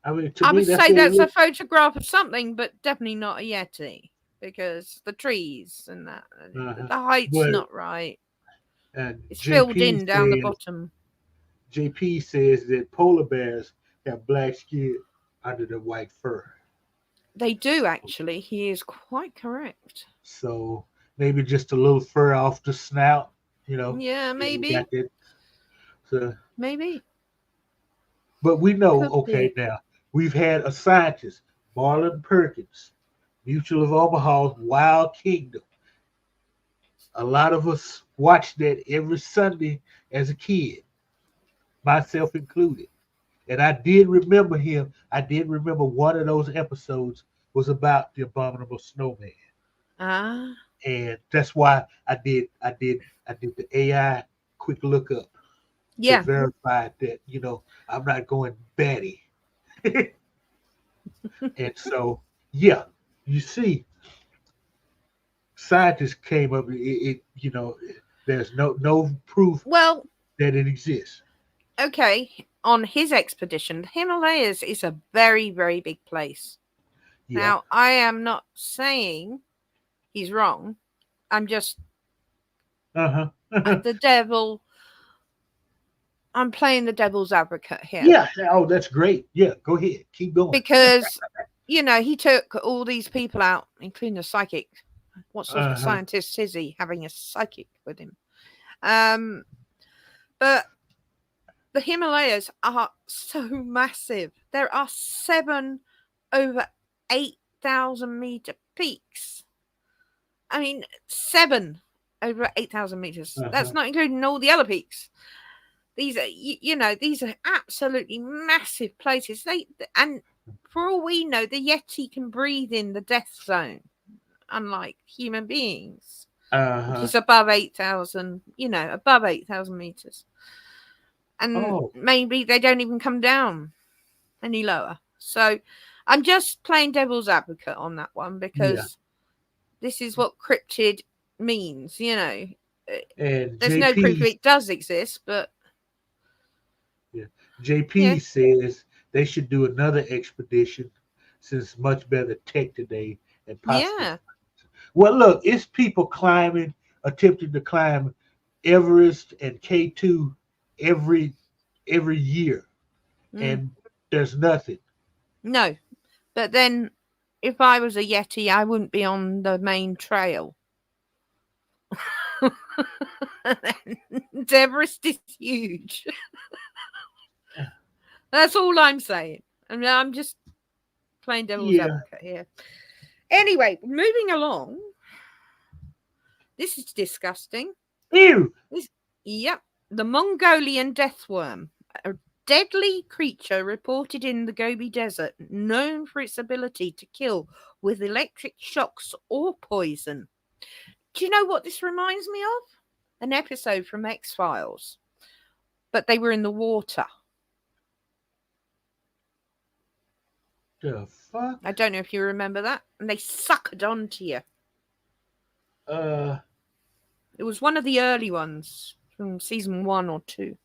I mean, to I me, would that's say what it that's a looks. photograph of something, but definitely not a yeti because the trees and that Uh-huh. the height's But not right. It's filled JP in down the says bottom. JP says that polar bears have black skin under the white fur. They do actually. He is quite correct. So maybe just a little fur off the snout, Yeah, and got maybe, that. So, maybe but we know, could okay, be. now we've had a scientist, Marlon Perkins, Mutual of Omaha's Wild Kingdom. A lot of us watched that every Sunday as a kid, myself included. And I did remember him. I did remember one of those episodes was about the abominable snowman. Ah, and that's why I did the AI quick lookup to Yeah. verify that I'm not going batty. And so yeah, you see, scientists came up. There's no proof Well, that it exists. okay. On his expedition, the Himalayas is a very, very big place. Yeah. Now, I am not saying he's wrong. I'm just Uh huh. the devil. I'm playing the devil's advocate here Yeah. Oh, that's great. Yeah. Go ahead. Keep going. because, he took all these people out, including a psychic. What sort of Uh huh. scientist is he having a psychic with him? Um, but the Himalayas are so massive. There are 7 over 8,000-meter peaks. I mean, 7 over 8,000 meters. Uh That's huh. not including all the other peaks. These are, these are absolutely massive places. And for all we know, the Yeti can breathe in the death zone, unlike human beings, Uh which huh. is above 8,000. Above 8,000 meters, and Oh, maybe they don't even come down any lower. So, I'm just playing devil's advocate on that one yeah. because this is what cryptid means. And There's no proof JP, it does exist, but yeah, yeah, JP says they should do another expedition since much better tech today and possibly. yeah. Well, look, it's people attempting to climb Everest and K2 every every year, Mm, and there's nothing. no, but then if I was a Yeti, I wouldn't be on the main trail. Everest is huge. That's all I'm saying. I mean, I'm just playing devil's Yeah. advocate here. Anyway, moving along. This is disgusting. Ew. This, yep, the Mongolian death worm, a deadly creature reported in the Gobi Desert, known for its ability to kill with electric shocks or poison. Do you know what this reminds me of? An episode from X Files, but they were in the water. The fuck? I don't know if you remember that. And they sucked onto you. Uh, It was one of the early ones from season 1 or 2.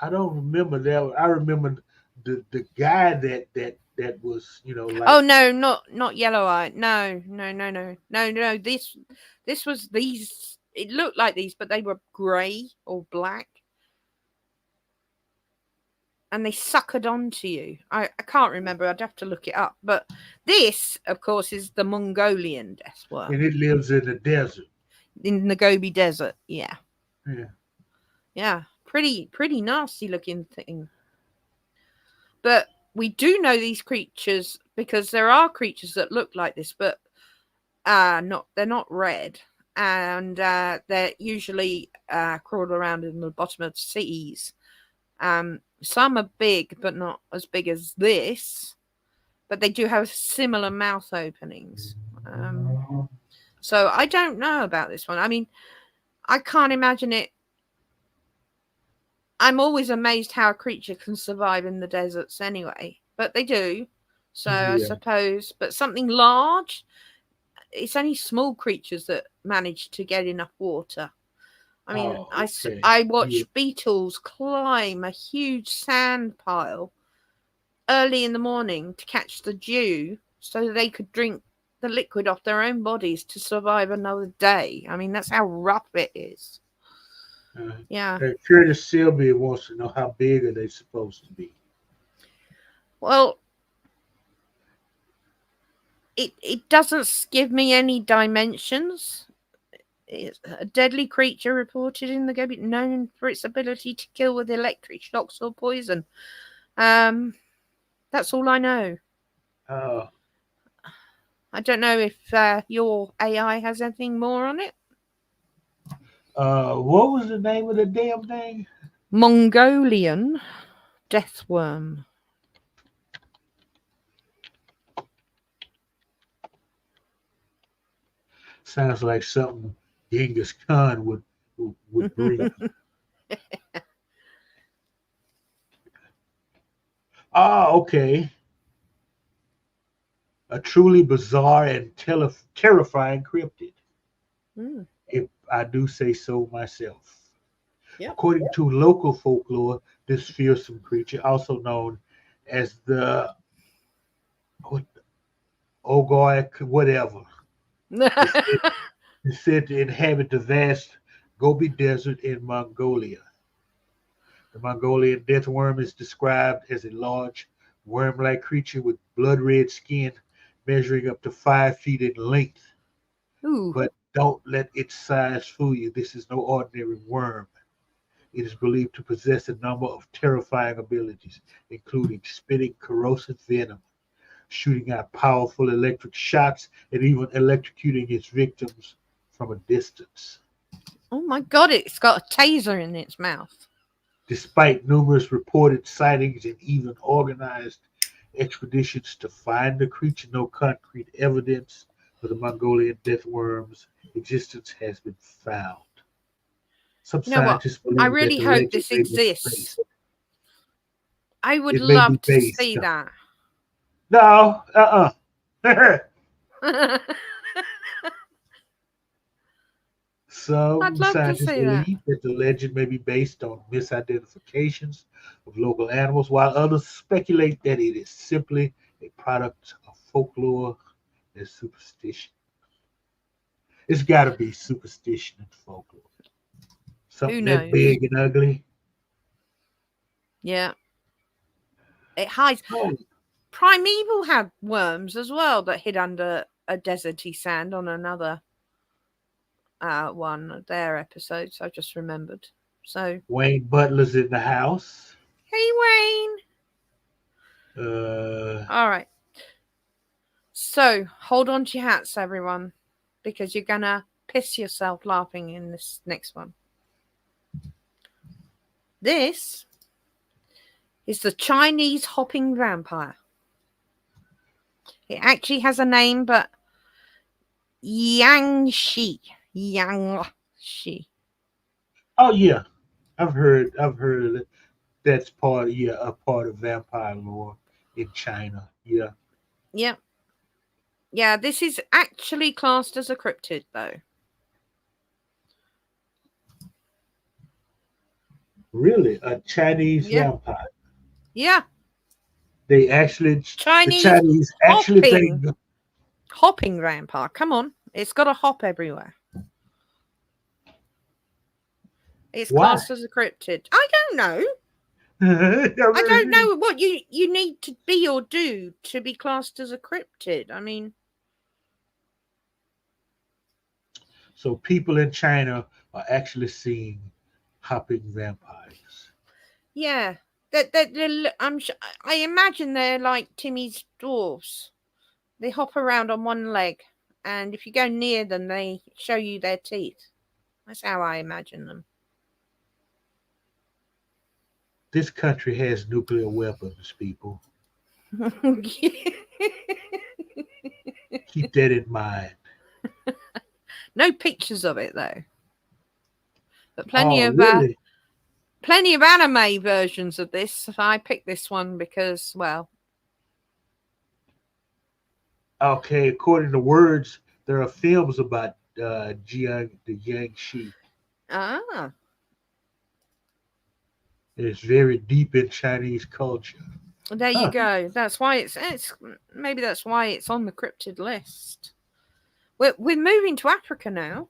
I don't remember that. I remember the guy that was like Oh no, not yellow eye. No, no, no, no, no, no. This was these. It looked like these, but they were grey or black, and they suckered onto you. I can't remember. I'd have to look it up. But this, of course, is the Mongolian death and worm it lives in the desert. in the Gobi Desert. Yeah, Yeah. yeah, pretty nasty looking thing. But we do know these creatures because there are creatures that look like this, but they're not red, and they're usually crawl around in the bottom of seas. Some are big, but not as big as this, but they do have similar mouth openings. So I don't know about this one. I mean, I can't imagine it. I'm always amazed how a creature can survive in the deserts anyway, but they do. So I Yeah. suppose, but something large, it's only small creatures that manage to get enough water. I mean, Oh, okay. I Yeah. watch beetles climb a huge sand pile early in the morning to catch the dew so they could drink the liquid off their own bodies to survive another day. I mean, that's how rough it is. Yeah. Curtis Sylvia wants to know how big are they supposed to be. Well, it doesn't give me any dimensions. It's a deadly creature reported in the Gobi, known for its ability to kill with electric shocks or poison. That's all I know. Uh, I don't know if your AI has anything more on it. what was the name of the damn thing? Mongolian death worm. Sounds like something Genghis Khan would breed. Ah, okay. A truly bizarre and terrifying cryptid, Mm. if I do say so myself. Yep. According to local folklore, this fearsome creature, also known as the what, Ogoy, whatever, is said, is said to inhabit the vast Gobi Desert in Mongolia. The Mongolian death worm is described as a large worm-like creature with blood-red skin measuring up to 5 feet in length. Ooh. But don't let its size fool you. This is no ordinary worm. It is believed to possess a number of terrifying abilities, including spitting corrosive venom, shooting out powerful electric shots, and even electrocuting its victims from a distance. Oh my God! It's got a taser in its mouth. Despite numerous reported sightings and even organized expeditions to find the creature, no concrete evidence of the Mongolian death worm's existence has been found. Some You know what? scientists I believe that really the hope legend this may be exists. based. I would It may be love to based. see that. No, I'd Some love to scientists see that. believe that the legend may be based on misidentifications of local animals, while others speculate that it is simply a product of folklore and superstition. It's got to be superstition and folklore. Who Something that knows? big and ugly. Yeah. It hides. Oh, Primeval had worms as well that hid under a deserty sand on another one of their episodes. I just remembered. So, Wayne Butler's in the house. hey, Wayne. Uh, All right. So, hold on to your hats, everyone, because you're going to piss yourself laughing in this next one. This is the Chinese hopping vampire. It actually has a name, but Yangshi. Yangshi. oh yeah, I've heard of it. That's a part of vampire lore in China. Yeah, Yeah. Yeah, this is actually classed as a cryptid, though. really, a Chinese Yeah. vampire. Yeah. They actually, the Chinese Chinese actually think. hopping vampire. Come on. It's got a hop everywhere. It's Why? classed as a cryptid. I don't know. I I don't know what you need to be or do to be classed as a cryptid. I mean, So people in China are actually seeing hopping vampires. yeah. I imagine they're like Timmy's dwarfs. They hop around on one leg, and if you go near them, they show you their teeth. That's how I imagine them. This country has nuclear weapons, people. Keep that in mind. No pictures of it though, but Oh, really? plenty of anime versions of this. I picked this one because, well, Okay, according to words, there are films about the Yangtze. ah, It's very deep in Chinese culture. there you Huh. go. That's why it's maybe that's why it's on the cryptid list. We're moving to Africa now.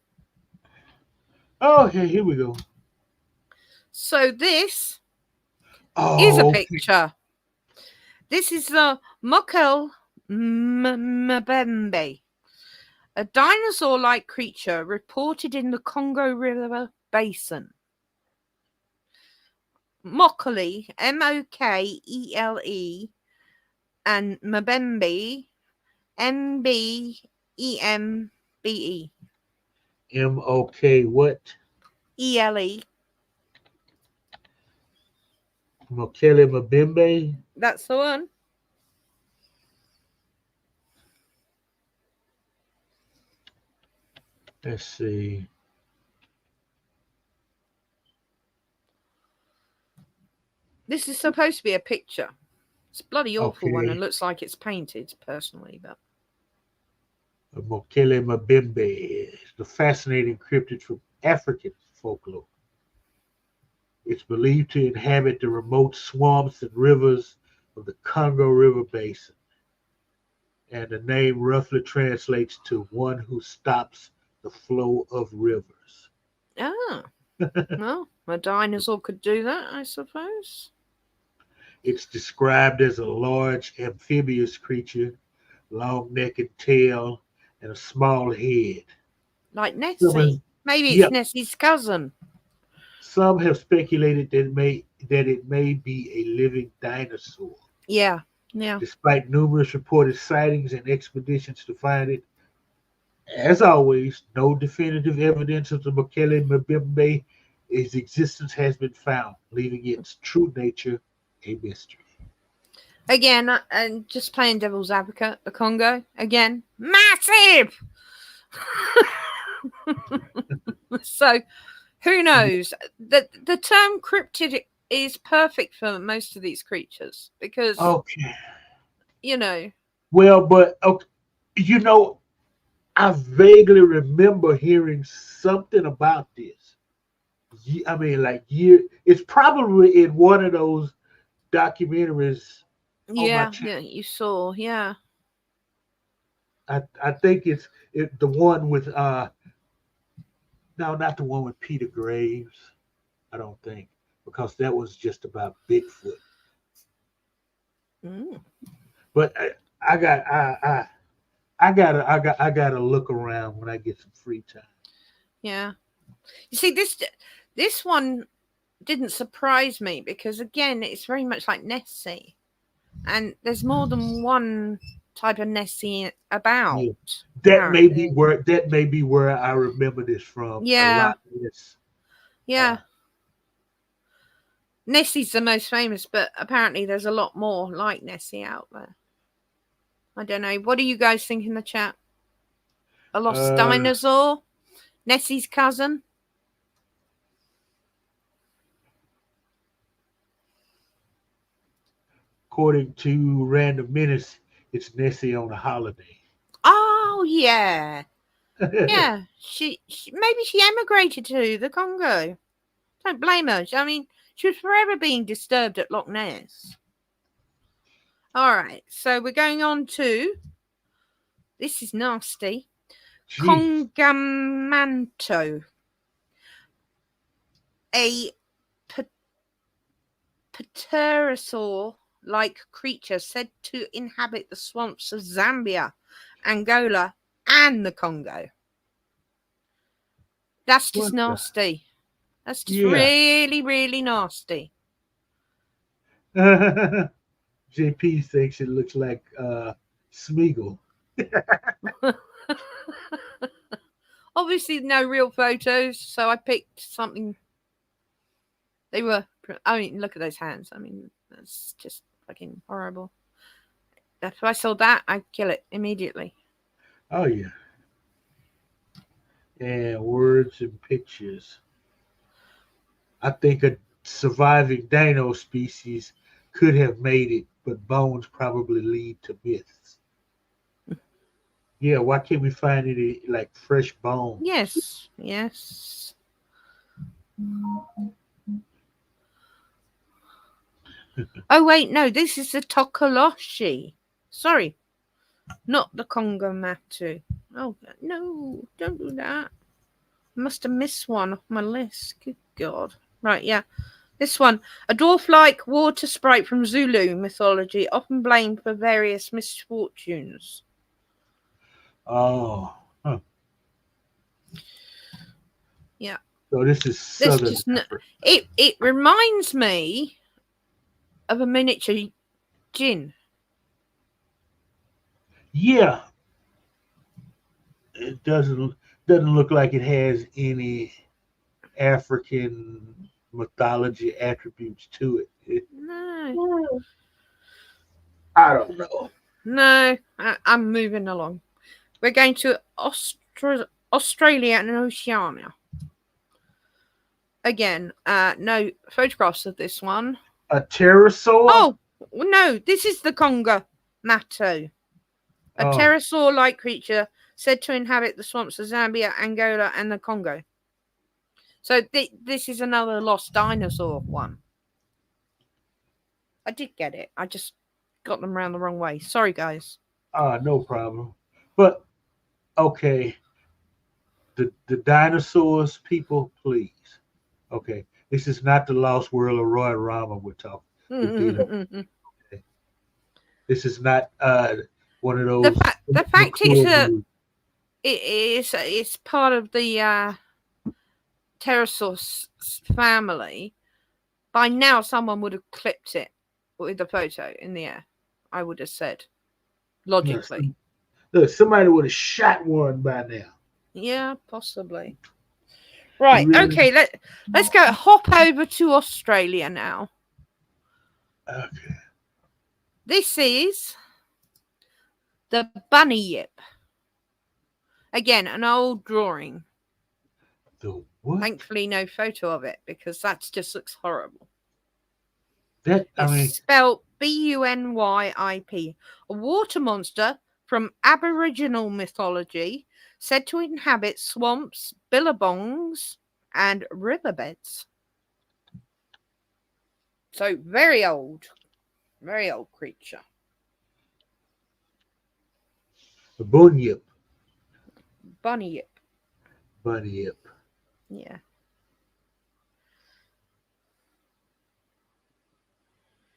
Okay, here we go. So this is a Oh, okay. picture. This is the Mokel Mbembe, a dinosaur-like creature reported in the Congo River Basin. Mokele, Mokele, and Mbembe, Mbembe, MOK what? Ele. Mokele Mbembe. That's the one. Let's see. This is supposed to be a picture. It's a bloody awful one and Okay. looks like it's painted, personally, but Mokele Mbembe is the fascinating cryptid from African folklore. It's believed to inhabit the remote swamps and rivers of the Congo River Basin, and the name roughly translates to one who stops the flow of rivers. ah, well, a dinosaur could do that, I suppose. It's described as a large amphibious creature, long neck and tail, and a small head. Like Some, Nessie. Maybe it's yep, Nessie's cousin. some have speculated that it may be a living dinosaur. Yeah, yeah. Despite numerous reported sightings and expeditions to find it, as always, no definitive evidence of the Mokele Mbembe its existence has been found, leaving its true nature a mystery. Again, and just playing devil's advocate, the Congo, again, massive! So, who knows? The term cryptid is perfect for most of these creatures because, Okay. you know, Well, but okay, you know, I vaguely remember hearing something about this. I mean, like it's probably in one of those documentaries on my yeah, channel. yeah, you saw, yeah. I think it's the one with no, not the one with Peter Graves. I don't think because that was just about Bigfoot. Mm, But I got I gotta look around when I get some free time. yeah. You see, this one didn't surprise me because, again, it's very much like Nessie. And there's more than one type of Nessie about, Yeah, apparently. that may be where I remember this from a Yeah, lot less. yeah. Uh, Nessie's the most famous, but apparently there's a lot more like Nessie out there. I don't know. What do you guys think in the chat? A lost uh, dinosaur? Nessie's cousin? According to Random Menace, it's Nessie on a holiday. Oh, yeah. Yeah. She maybe she emigrated to the Congo. Don't blame her. I mean, she was forever being disturbed at Loch Ness. All right. So we're going on to. This is nasty. Jeez. Congamanto. A pterosaur-like creature said to inhabit the swamps of Zambia, Angola, and the Congo. That's just What the? nasty. That's just Yeah. really, really nasty. JP thinks it looks like Smeagol. Obviously, no real photos, so I picked something. They were. I mean, look at those hands. I mean, that's just fucking horrible. If I saw that, I'd kill it immediately. Oh yeah. And words and pictures. I think a surviving dino species could have made it, but bones probably lead to myths. Yeah, why can't we find any like fresh bones? Yes, yes. Oh wait, no, this is the Tokoloshi. Sorry, not the Congo Matu. Oh no, don't do that. I must have missed one off my list. Good God. Right, yeah. This one. A dwarf-like water sprite from Zulu mythology, often blamed for various misfortunes. Oh, huh. Yeah. So this is This Southern just Africa. it reminds me of a miniature gin. Yeah, it doesn't look like it has any African mythology attributes to it. No. I don't know. No. I'm moving along. We're going to Australia and Oceania. Again, no photographs of this one. A pterosaur? Oh, no, this is the Conga matto. A pterosaur-like creature said to inhabit the swamps of Zambia, Angola, and the Congo. So this is another lost dinosaur one. I did get it. I just got them around the wrong way. Sorry, guys. No problem. But okay, the dinosaurs, people, please. Okay, this is not the Lost World of Roy Rama we're talking. Okay. This is not one of those. The fact is it's part of the pterosaur family. By now, someone would have clipped it with a photo in the air. I would have said, logically. Yes. Look, somebody would have shot one by now. Yeah, possibly. Right. Really? Okay. Let's go. Hop over to Australia now. Okay. This is the bunny yip. Again, an old drawing. The what? Thankfully, no photo of it because that just looks horrible. It's spelled Bunyip, a water monster from Aboriginal mythology, said to inhabit swamps, billabongs, and riverbeds. So very old creature. The bunyip. Bunyip. Bunyip. Yeah.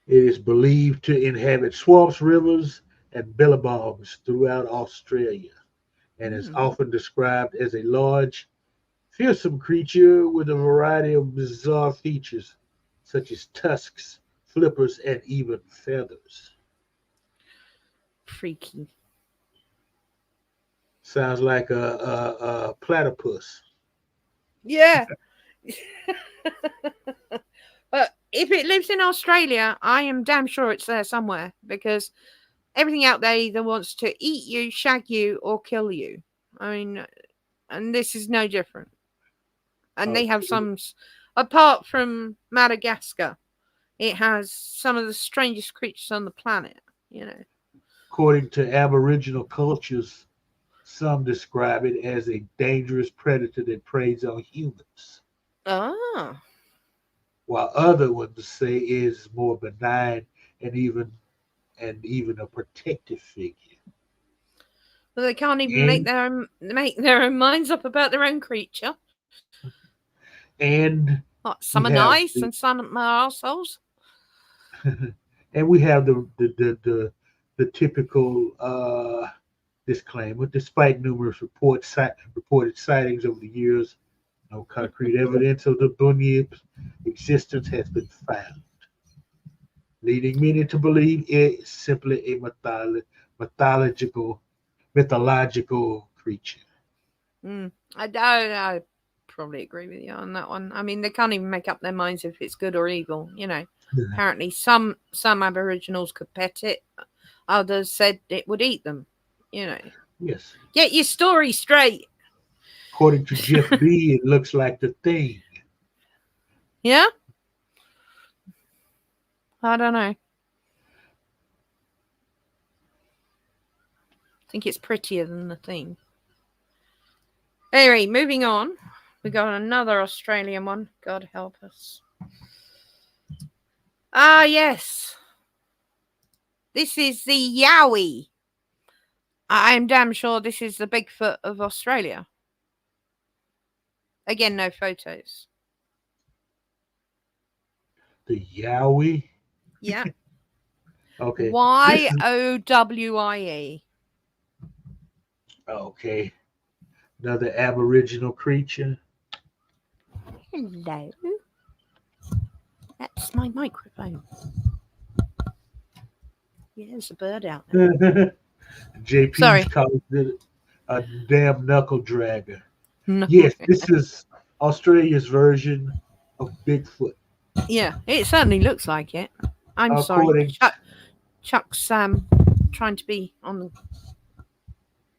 It is believed to inhabit swamps, rivers, and billabongs throughout Australia, and is often described as a large, fearsome creature with a variety of bizarre features, such as tusks, flippers, and even feathers. Freaky. Sounds like a platypus. Yeah. But if it lives in Australia, I am damn sure it's there somewhere because everything out there either wants to eat you, shag you, or kill you. I mean, and this is no different. And they have some, apart from Madagascar, it has some of the strangest creatures on the planet, you know. According to Aboriginal cultures, some describe it as a dangerous predator that preys on humans. Ah. While other ones say it is more benign and even a protective figure. Well, they can't even make their own minds up about their own creature. And some are nice and some are assholes. And we have the typical disclaimer: despite numerous reported sightings over the years, no concrete evidence of the bunyip's existence has been found, leading many to believe it is simply a mythological creature. I probably agree with you on that one. I mean, they can't even make up their minds if it's good or evil, you know. Apparently some Aboriginals could pet it, others said it would eat them, you know. Yes. Get your story straight. According to Jeff B, it looks like the Thing. Yeah? I don't know. I think it's prettier than the Thing. Anyway, moving on. We got another Australian one. God help us. Ah, yes. This is the Yowie. I'm damn sure this is the Bigfoot of Australia. Again, no photos. The Yowie? Yeah. Okay. Yowie. Okay. Another Aboriginal creature. Hello. That's my microphone. Yeah, there's a bird out there. JP's called it a damn knuckle dragger. No. Yes, this is Australia's version of Bigfoot. Yeah, it certainly looks like it. I'm sorry. Chuck's trying to be on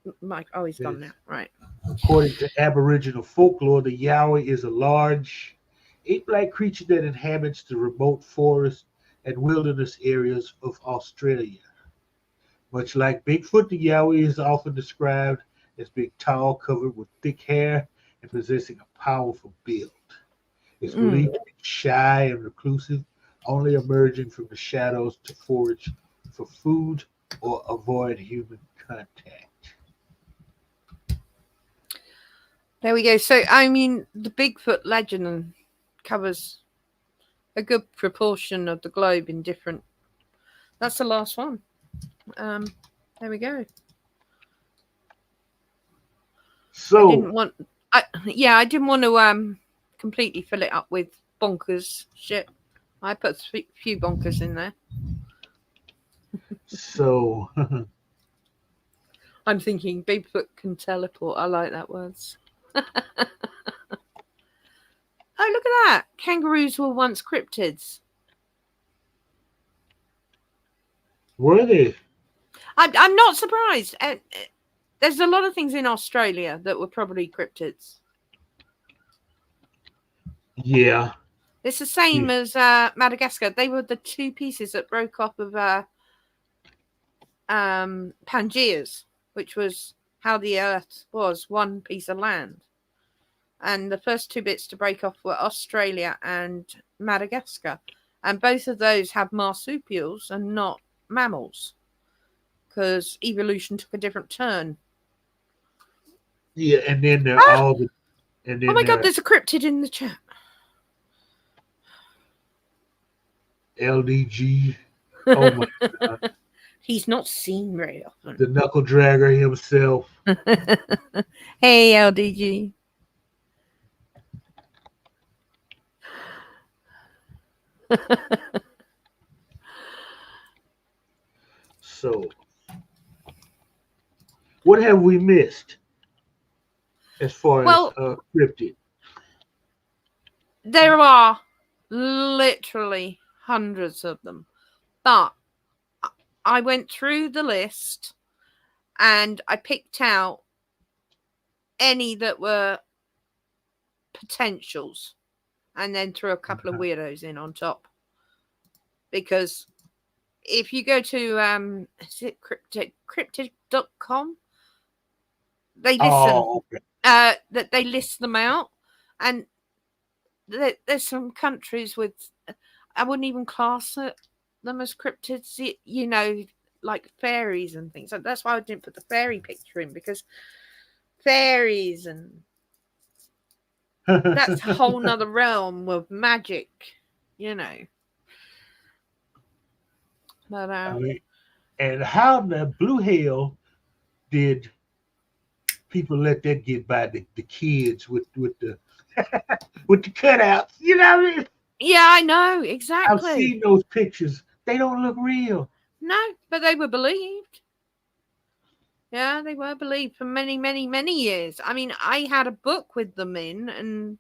the mic. Oh, he's gone now. Right. According to Aboriginal folklore, the Yowie is a large, ape-like creature that inhabits the remote forest and wilderness areas of Australia. Much like Bigfoot, the Yowie is often described as being tall, covered with thick hair, and possessing a powerful build. It's Mm. believed to be shy and reclusive, only emerging from the shadows to forage for food or avoid human contact. There we go. So, I mean, the Bigfoot legend covers a good proportion of the globe in different. That's the last one. There we go. So, I didn't want. I didn't want to completely fill it up with bonkers shit. I put a few bonkers in there. so I'm thinking Bigfoot can teleport. I like that words. Oh, look at that! Kangaroos were once cryptids. were they? I'm not surprised. There's a lot of things in Australia that were probably cryptids. Yeah. It's the same as Madagascar. They were the two pieces that broke off of Pangea's, which was how the Earth was, one piece of land. And the first two bits to break off were Australia and Madagascar. And both of those have marsupials and not mammals, because evolution took a different turn. Yeah, and then they're all the. And then oh my God, there's a cryptid in the chat. LDG. Oh my God. He's not seen very often. The knuckle dragger himself. Hey, LDG. So, what have we missed as far as cryptid? There are literally hundreds of them, but I went through the list and I picked out any that were potentials and then threw a couple of weirdos in on top. Because if you go to is it cryptid.com, they listen that they list them out, and there's some countries with, I wouldn't even class them as cryptids, you know, like fairies and things. That's why I didn't put the fairy picture in, because fairies and that's a whole nother realm of magic, you know. But and how the blue hell did people let that get by the kids with the with the cutouts? You know what I mean? Yeah, I know, exactly. I've seen those pictures. They don't look real. No, but they were believed. Yeah, they were believed for many, many, many years. I mean, I had a book with them in, and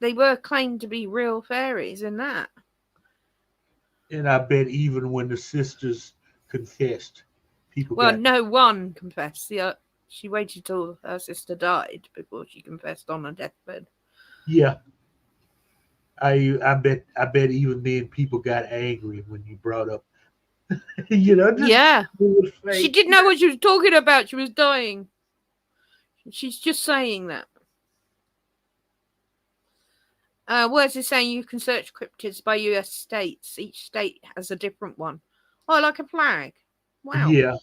they were claimed to be real fairies in that. And I bet even when the sisters confessed, people no one confessed. She waited till her sister died before she confessed on her deathbed. Yeah. I bet even then people got angry when you brought up, you know. Yeah. She didn't know what she was talking about. She was dying. She's just saying that. Words is saying you can search cryptids by US states. Each state has a different one. Oh, like a flag. Wow. Yeah.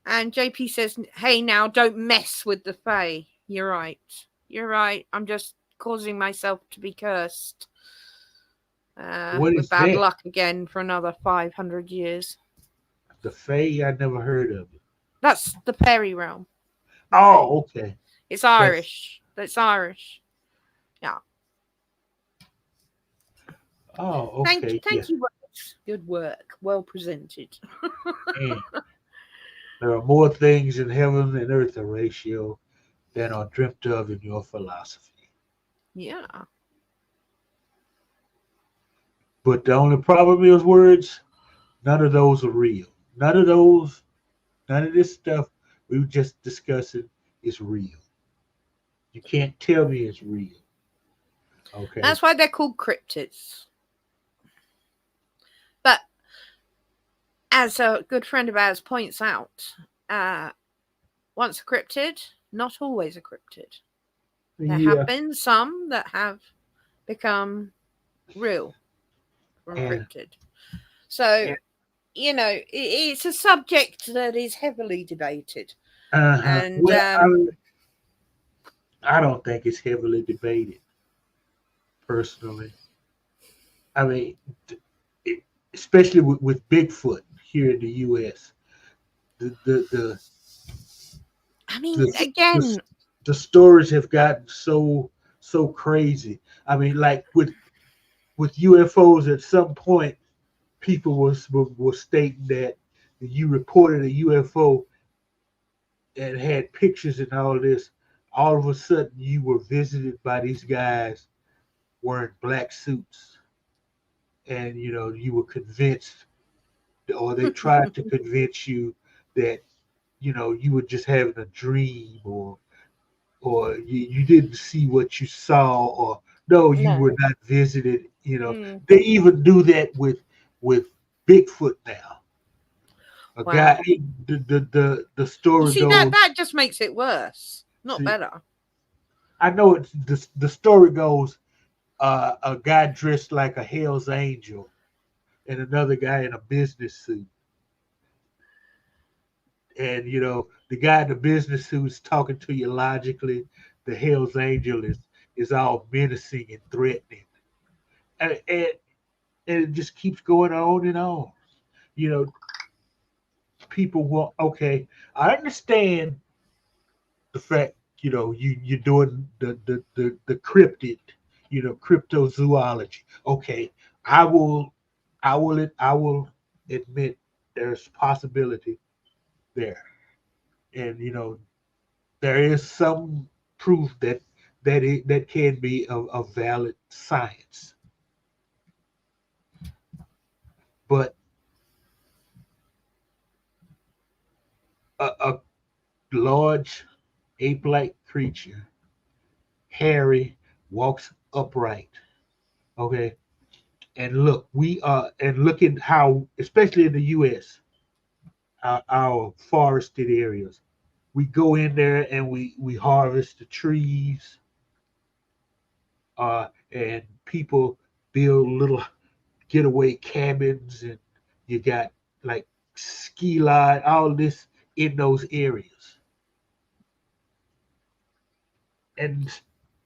And JP says, hey, now don't mess with the Fae. You're right. You're right. I'm just causing myself to be cursed. With bad luck again for another 500 years. The Fae? I never heard of it. That's the fairy realm. Oh, okay. It's Irish. That's Irish. Yeah. Oh, okay. Thank you. Good work. Well presented. There are more things in heaven and earth, Horatio, than are dreamt of in your philosophy. Yeah. But the only problem is words. None of those are real. None of this stuff we were just discussing is real. You can't tell me it's real. Okay. That's why they're called cryptids. But as a good friend of ours points out, once a cryptid, not always a cryptid. There have Yeah. been some that have become real from And, cryptid. So, and it's a subject that is heavily debated. uh-huh. And Well, I don't think it's heavily debated personally. I mean, it, especially with Bigfoot here in the U.S. The I mean, the the, again, the stories have gotten so crazy. I mean, like with UFOs, at some point, people was stating that you reported a UFO and had pictures and all this. All of a sudden, you were visited by these guys wearing black suits, and you were convinced, or they tried to convince you that you were just having a dream, or you didn't see what you saw, or no, you no. were not visited. Mm, They even do that with Bigfoot now. A guy, wow. the You story see, that goes. that just makes it worse, not See, better. I know it's the story goes. A guy dressed like a Hell's Angel and another guy in a business suit, and the guy in the business suit is talking to you logically. The Hell's Angel is all menacing and threatening, and it just keeps going on and on. You know, people want. Okay, I understand the fact. You're doing the cryptid. Cryptozoology. Okay, I will, I will admit there's possibility there, and there is some proof that can be a valid science, but a large ape-like creature, hairy, walks upright. Okay, and look, look at how, especially in the U.S., our forested areas, we go in there and we harvest the trees, and people build little getaway cabins, and you got like ski line, all this in those areas, and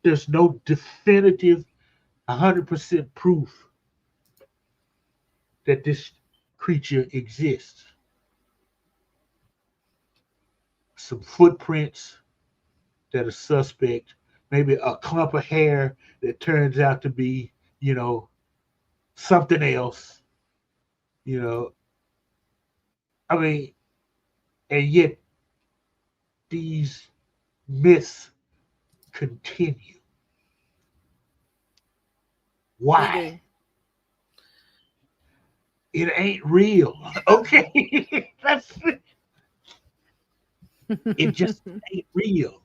there's no definitive 100% proof that this creature exists. Some footprints that are suspect, maybe a clump of hair that turns out to be, you know, something else, you know. I mean, and yet these myths continue. They Why? do. It ain't real. Okay. It just ain't real.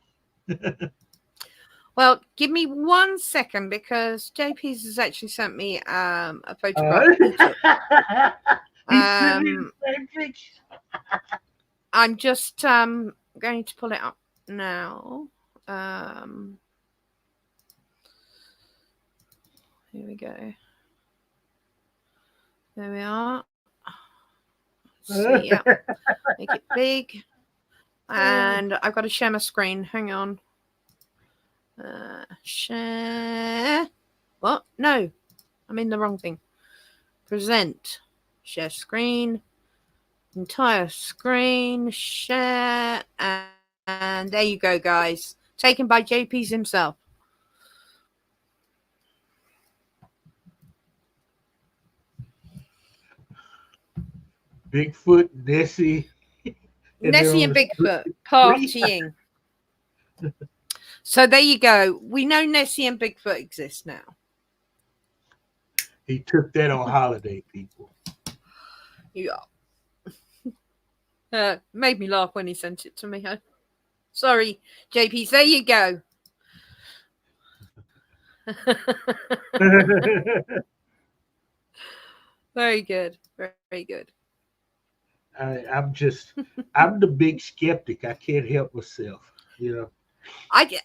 Well, give me 1 second because JP's has actually sent me a photograph he took. Uh, he sent me Um, the same picture. I'm just going to pull it up now. Here we go. There we are. See, yeah, make it big. And I've got to share my screen. Hang on. Share. What? No, I'm in the wrong thing. Present. Share screen. Entire screen. Share. And there you go, guys. Taken by JP's himself. Bigfoot, Nessie, and they're Nessie on and the Bigfoot street. partying. So there you go. We know Nessie and Bigfoot exist now. He took that on holiday, people. Yeah. Made me laugh when he sent it to me. Sorry, JP. There you go. Very good. Very good. I'm just, I'm the big skeptic. I can't help myself. You know. I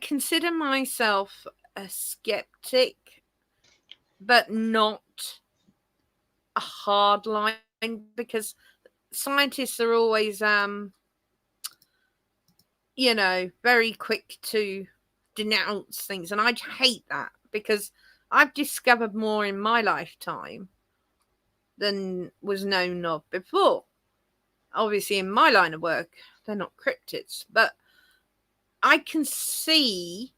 consider myself a skeptic, but not a hard line because scientists are always, very quick to denounce things. And I hate that because I've discovered more in my lifetime than was known of before. Obviously, in my line of work, they're not cryptids, but I can see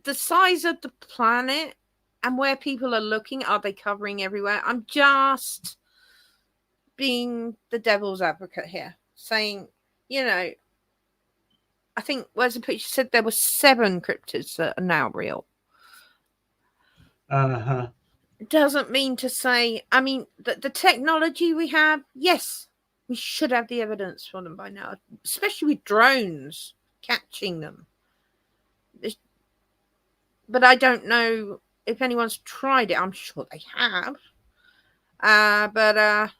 the size of the planet and where people are looking. Are they covering everywhere? I'm just being the devil's advocate here, saying, I think where's the picture said there were 7 cryptids that are now real. It doesn't mean to say, I mean, the technology we have, yes, we should have the evidence for them by now, especially with drones catching them. But I don't know if anyone's tried it. I'm sure they have. But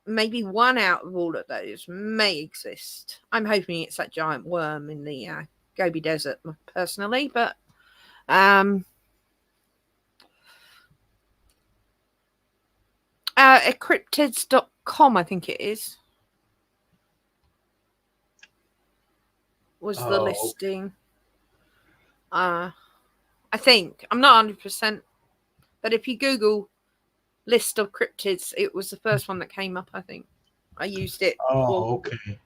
maybe one out of all of those may exist. I'm hoping it's that giant worm in the Gobi Desert, personally. But at cryptids.com, I think it is, was the listing. I think. I'm not 100%. But if you Google list of cryptids, it was the first one that came up, I think. I used it. Oh, okay.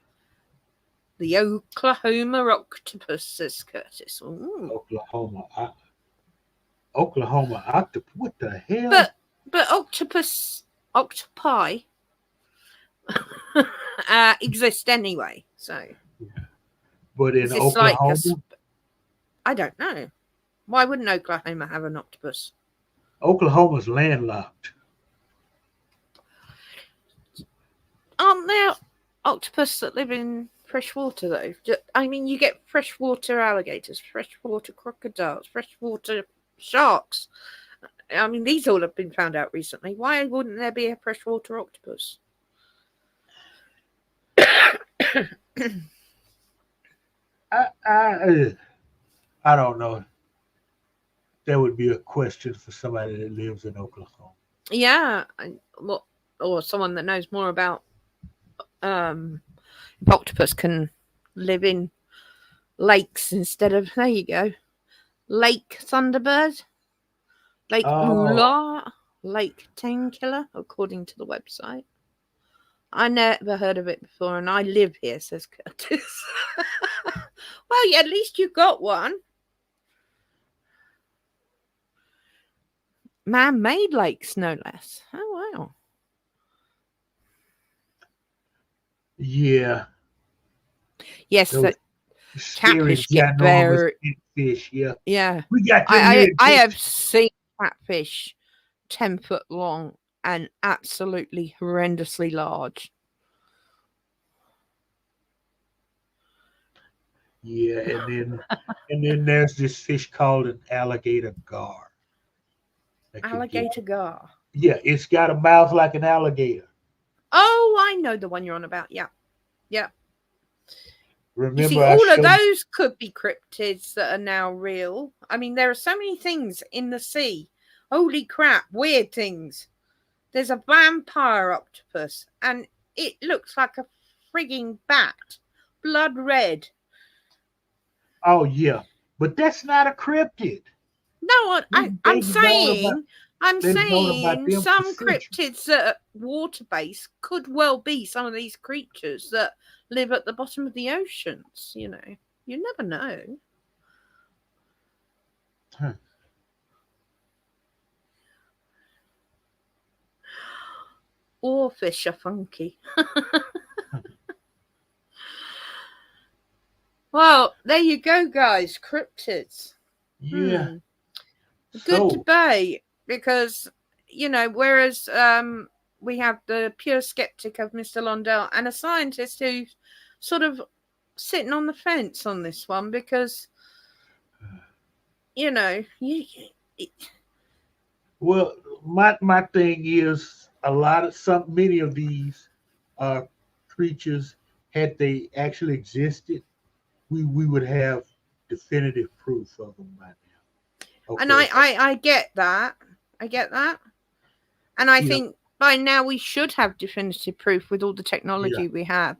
The Oklahoma octopus, says Curtis. Ooh. Oklahoma octopus. What the hell? But octopi exist anyway. So. But in Oklahoma, I don't know. Why wouldn't Oklahoma have an octopus? Oklahoma's landlocked. Aren't there octopus that live in fresh water, though? I mean, you get freshwater alligators, freshwater crocodiles, freshwater sharks. I mean, these all have been found out recently. Why wouldn't there be a freshwater octopus? I don't know. That would be a question for somebody that lives in Oklahoma. Yeah, or someone that knows more about if octopus can live in lakes instead of, there you go, Lake Thunderbird, Lake Moolah, Lake Tenkiller, according to the website. I never heard of it before, and I live here, says Curtis. Well, yeah, at least you got one. Man-made lakes, no less. Oh, wow. Yeah. Yes, that catfish get very fish. Yeah. Yeah. We got. I have seen catfish 10 foot long and absolutely horrendously large. Yeah, and then there's this fish called an alligator gar. Alligator gar. Yeah, it's got a mouth like an alligator. Oh, I know the one you're on about. Yeah. Yeah. Remember, you see, all of those could be cryptids that are now real. I mean, there are so many things in the sea. Holy crap, weird things. There's a vampire octopus, and it looks like a frigging bat. Blood red. Oh, yeah. But that's not a cryptid. No, I'm saying some cryptids that are water-based could well be some of these creatures that live at the bottom of the oceans. You never know. Huh. Oarfish are funky. Well, there you go, guys. Cryptids. Yeah. Good debate, because whereas we have the pure skeptic of Mr. Lundell and a scientist who's sort of sitting on the fence on this one because, you know, Well, my thing is many of these uh, creatures, had they actually existed, we would have definitive proof of them by now. and Okay, I get that. I get that. And I you know, think by now we should have definitive proof with all the yeah, technology we have.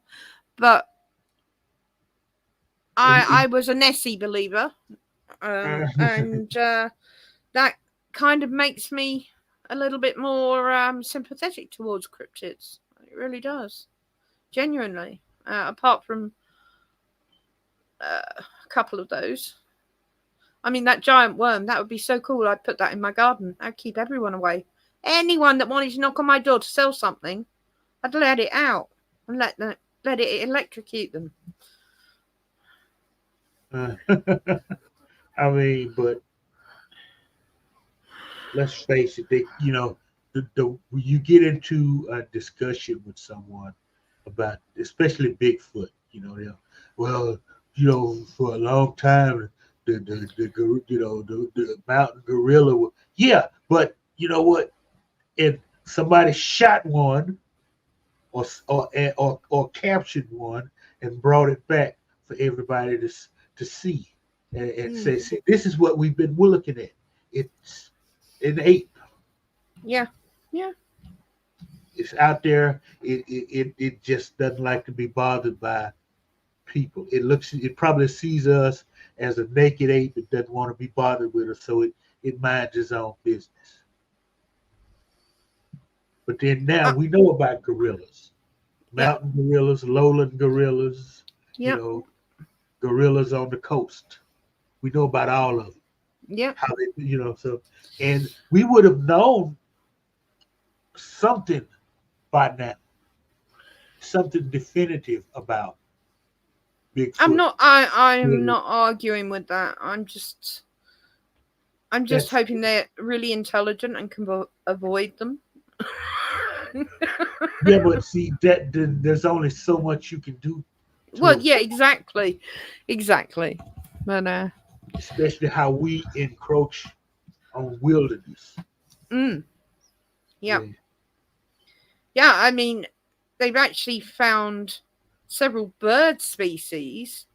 But I was a Nessie believer. And that kind of makes me a little bit more sympathetic towards cryptids. It really does. Genuinely. Apart from a couple of those. I mean, that giant worm, that would be so cool. I'd put that in my garden. I'd keep everyone away. Anyone that wanted to knock on my door to sell something, I'd let it out and let it electrocute them. I mean, but let's face it, you get into a discussion with someone about, especially Bigfoot, well, for a long time, the mountain gorilla, yeah, but you know what? If somebody shot one or captured one and brought it back for everybody to see and say, see, this is what we've been looking at. It's an ape. Yeah, yeah. It's out there. It just doesn't like to be bothered by people. It probably sees us as a naked ape. It doesn't want to be bothered with us, so it minds its own business. But then now we know about gorillas, mountain gorillas, lowland gorillas, gorillas on the coast. We know about all of them. Yeah. How they, so, and we would have known something by now, something definitive about Bigfoot. I'm not arguing with that. I'm just hoping they're really intelligent and can avoid them. Yeah, but see, there's only so much you can do. Well, yeah, exactly. But especially how we encroach on wilderness. Yeah. Yeah, I mean, they've actually found several bird species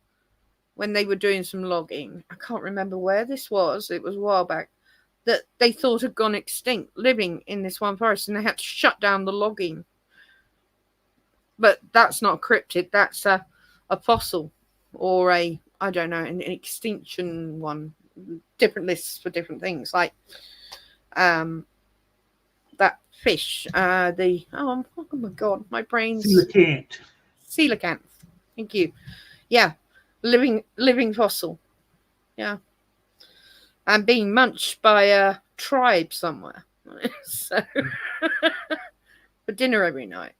when they were doing some logging. I can't remember where this was. It was a while back. That they thought had gone extinct living in this one forest, and they had to shut down the logging. But that's not a cryptid. That's a fossil or I don't know, an extinction one. Different lists for different things. Like that fish. Oh my god, my brain's coelacanth. Thank you. Yeah, living fossil. Yeah, and being munched by a tribe somewhere. So for dinner every night.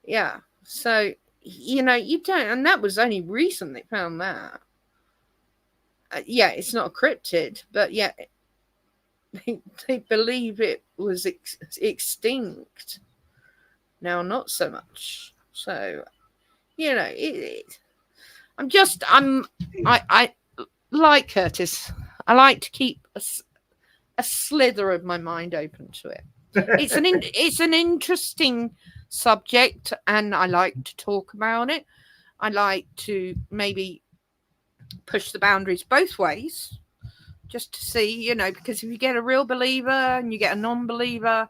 Yeah. So you don't, and that was only recent they found that. Yeah, it's not a cryptid, but yeah, they believe it was extinct. Now, not so much. So, I like Curtis. I like to keep a slither of my mind open to it. It's an interesting subject, and I like to talk about it. I like to maybe push the boundaries both ways, just to see, because if you get a real believer and you get a non-believer,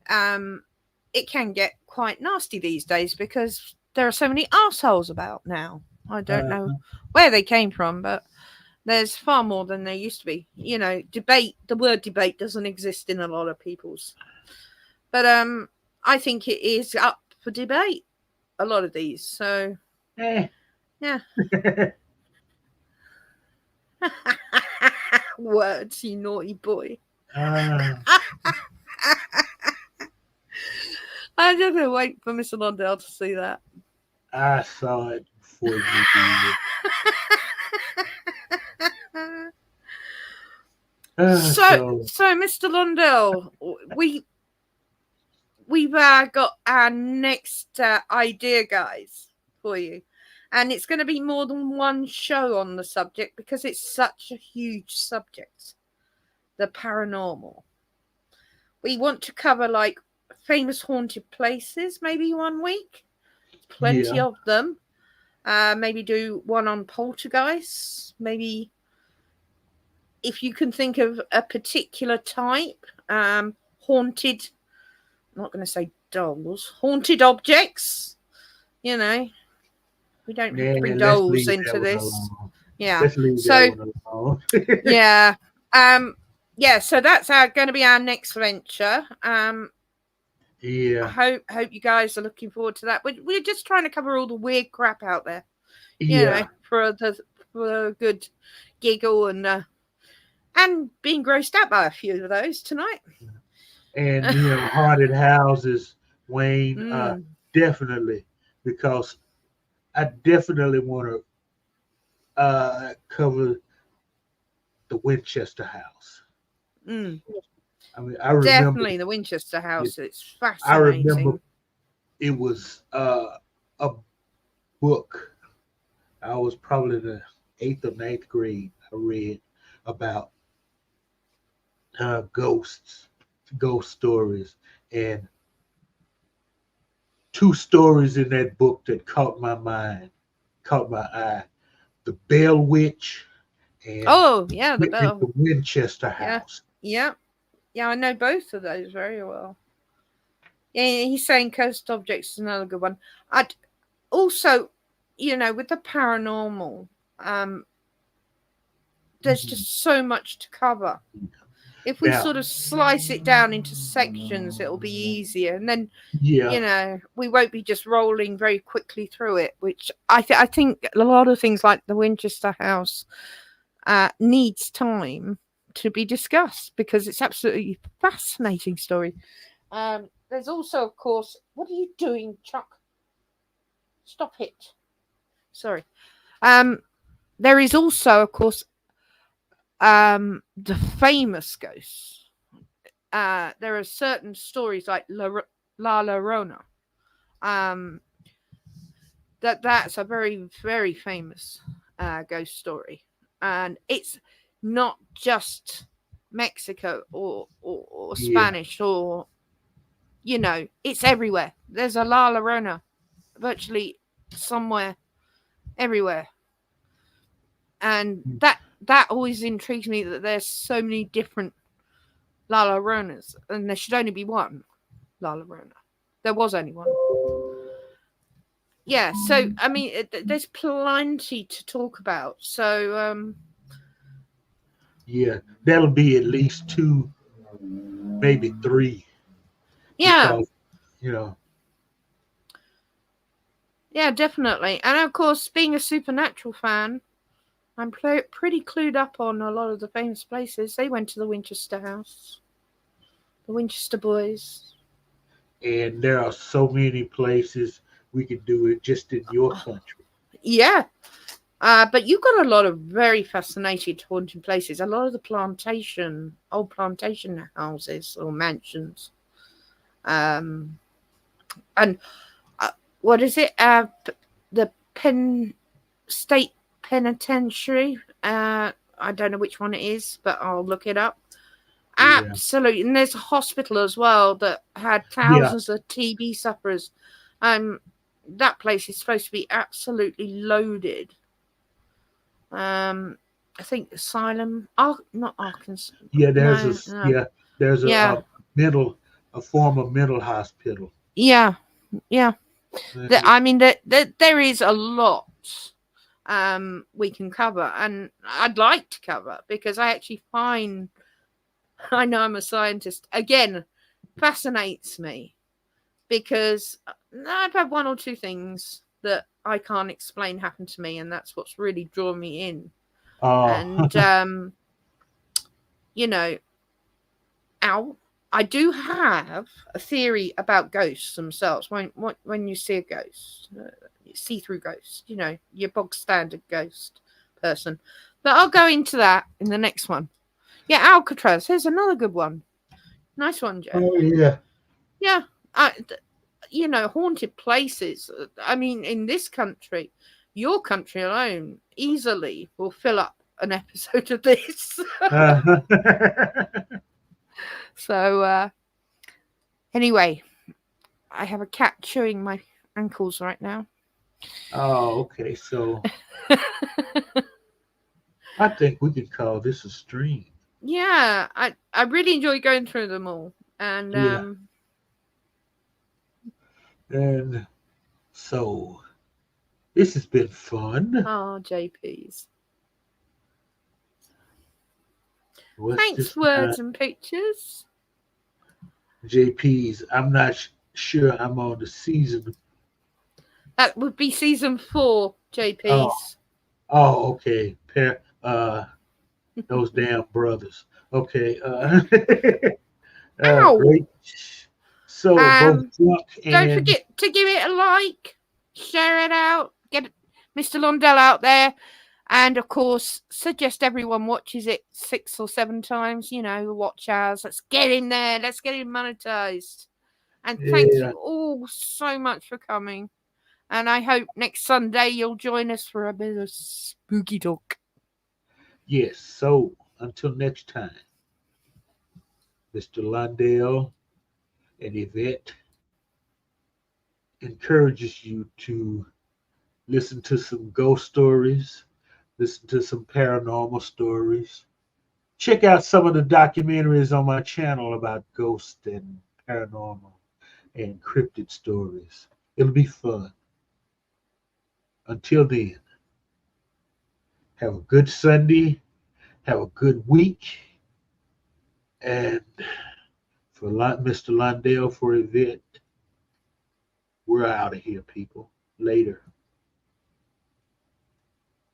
it can get quite nasty these days because there are so many assholes about now. I don't know where they came from, but there's far more than there used to be. The word debate doesn't exist in a lot of people's. But I think it is up for debate, a lot of these. So, yeah. Words, you naughty boy. I'm just going to wait for Mr. Lundell to see that. I saw it before you did. So, Mr. Lundell, we've got our next idea, guys, for you. And it's going to be more than one show on the subject because it's such a huge subject. The paranormal. We want to cover like famous haunted places, maybe 1 week. Plenty of them. Maybe do one on poltergeists. Maybe if you can think of a particular type, haunted. I'm not going to say dolls. Haunted objects. You know, we don't have to bring dolls into this. Yeah. Let's leave that one alone. Yeah. Yeah, so that's going to be our next venture. Yeah. I hope you guys are looking forward to that. We're just trying to cover all the weird crap out there. Yeah. You know, for a good giggle and being grossed out by a few of those tonight. And haunted houses, Wayne, definitely, because I definitely want to cover the Winchester house. I mean, I remember definitely the Winchester house. It's fascinating. I remember it was a book. I was probably in the 8th or 9th grade. I read about ghost stories, and 2 stories in that book that caught my eye: the Bell Witch and the Winchester house. Yeah, I know both of those very well. Yeah, he's saying Coast Objects is another good one. I'd also, with the paranormal, there's just so much to cover. If we sort of slice it down into sections, it'll be easier, and then we won't be just rolling very quickly through it. Which I think a lot of things like the Winchester house needs time to be discussed because it's absolutely fascinating story. There's also, of course, what are you doing, Chuck? Stop it. Sorry. There is also, of course, the famous ghosts. There are certain stories like La Llorona. That's a very, very famous ghost story. And it's not just Mexico or Spanish or, it's everywhere. There's a La Llorona virtually somewhere, everywhere. And that always intrigues me that there's so many different La Lloronas, and there should only be one La Llorona. There was only one. Yeah, so I mean, there's plenty to talk about. So that'll be at least 2, maybe 3. Yeah. Because, Yeah, definitely. And of course, being a Supernatural fan, I'm pretty clued up on a lot of the famous places. They went to the Winchester house, the Winchester boys. And there are so many places we could do it just in your country. Yeah. But you've got a lot of very fascinating haunted places. A lot of the old plantation houses or mansions. And what is it? The State Penitentiary. I don't know which one it is, but I'll look it up. Absolutely. And there's a hospital as well that had thousands of TB sufferers. That place is supposed to be absolutely loaded. I think Asylum, not Arkansas. Yeah, there's there's a former mental hospital. Yeah. I mean, there is a lot we can cover, and I'd like to cover because I actually find, I know I'm a scientist, again, fascinates me because I've had 1 or 2 things that I can't explain happen to me, and that's what's really drawn me in. And I do have a theory about ghosts themselves. When you see a ghost, see-through ghost, your bog standard ghost person. But I'll go into that in the next one. Yeah, Alcatraz. Here's another good one. Nice one, Joe. Oh yeah. Yeah. Haunted places. I mean, in this country, your country alone easily will fill up an episode of this. Uh-huh. So, anyway, I have a cat chewing my ankles right now. Oh, okay. So I think we could call this a stream. Yeah, I really enjoy going through them all. And Yeah. And so this has been fun. JPs. What's Thanks, this time? words and pictures. JP's. I'm not sure I'm on the season. That would be season 4, Oh, JPs. oh, okay. Those damn brothers. Okay. Ow! Great. So both drunk Don't and forget to give it a like, share it out, get Mr. Lundell out there, and of course, suggest everyone watches it 6 or 7 times. Watch ours. Let's get in there. Let's get it monetized. And thank yeah, you all so much for coming. And I hope next Sunday you'll join us for a bit of spooky talk. yes. So until next time, Mr. Lundell and Yvette encourages you to listen to some ghost stories, listen to some paranormal stories. Check out some of the documentaries on my channel about ghosts and paranormal and cryptid stories. It'll be fun. Until then, have a good Sunday, have a good week, and for Mr. Lundell, for Yvette, we're out of here, people. Later.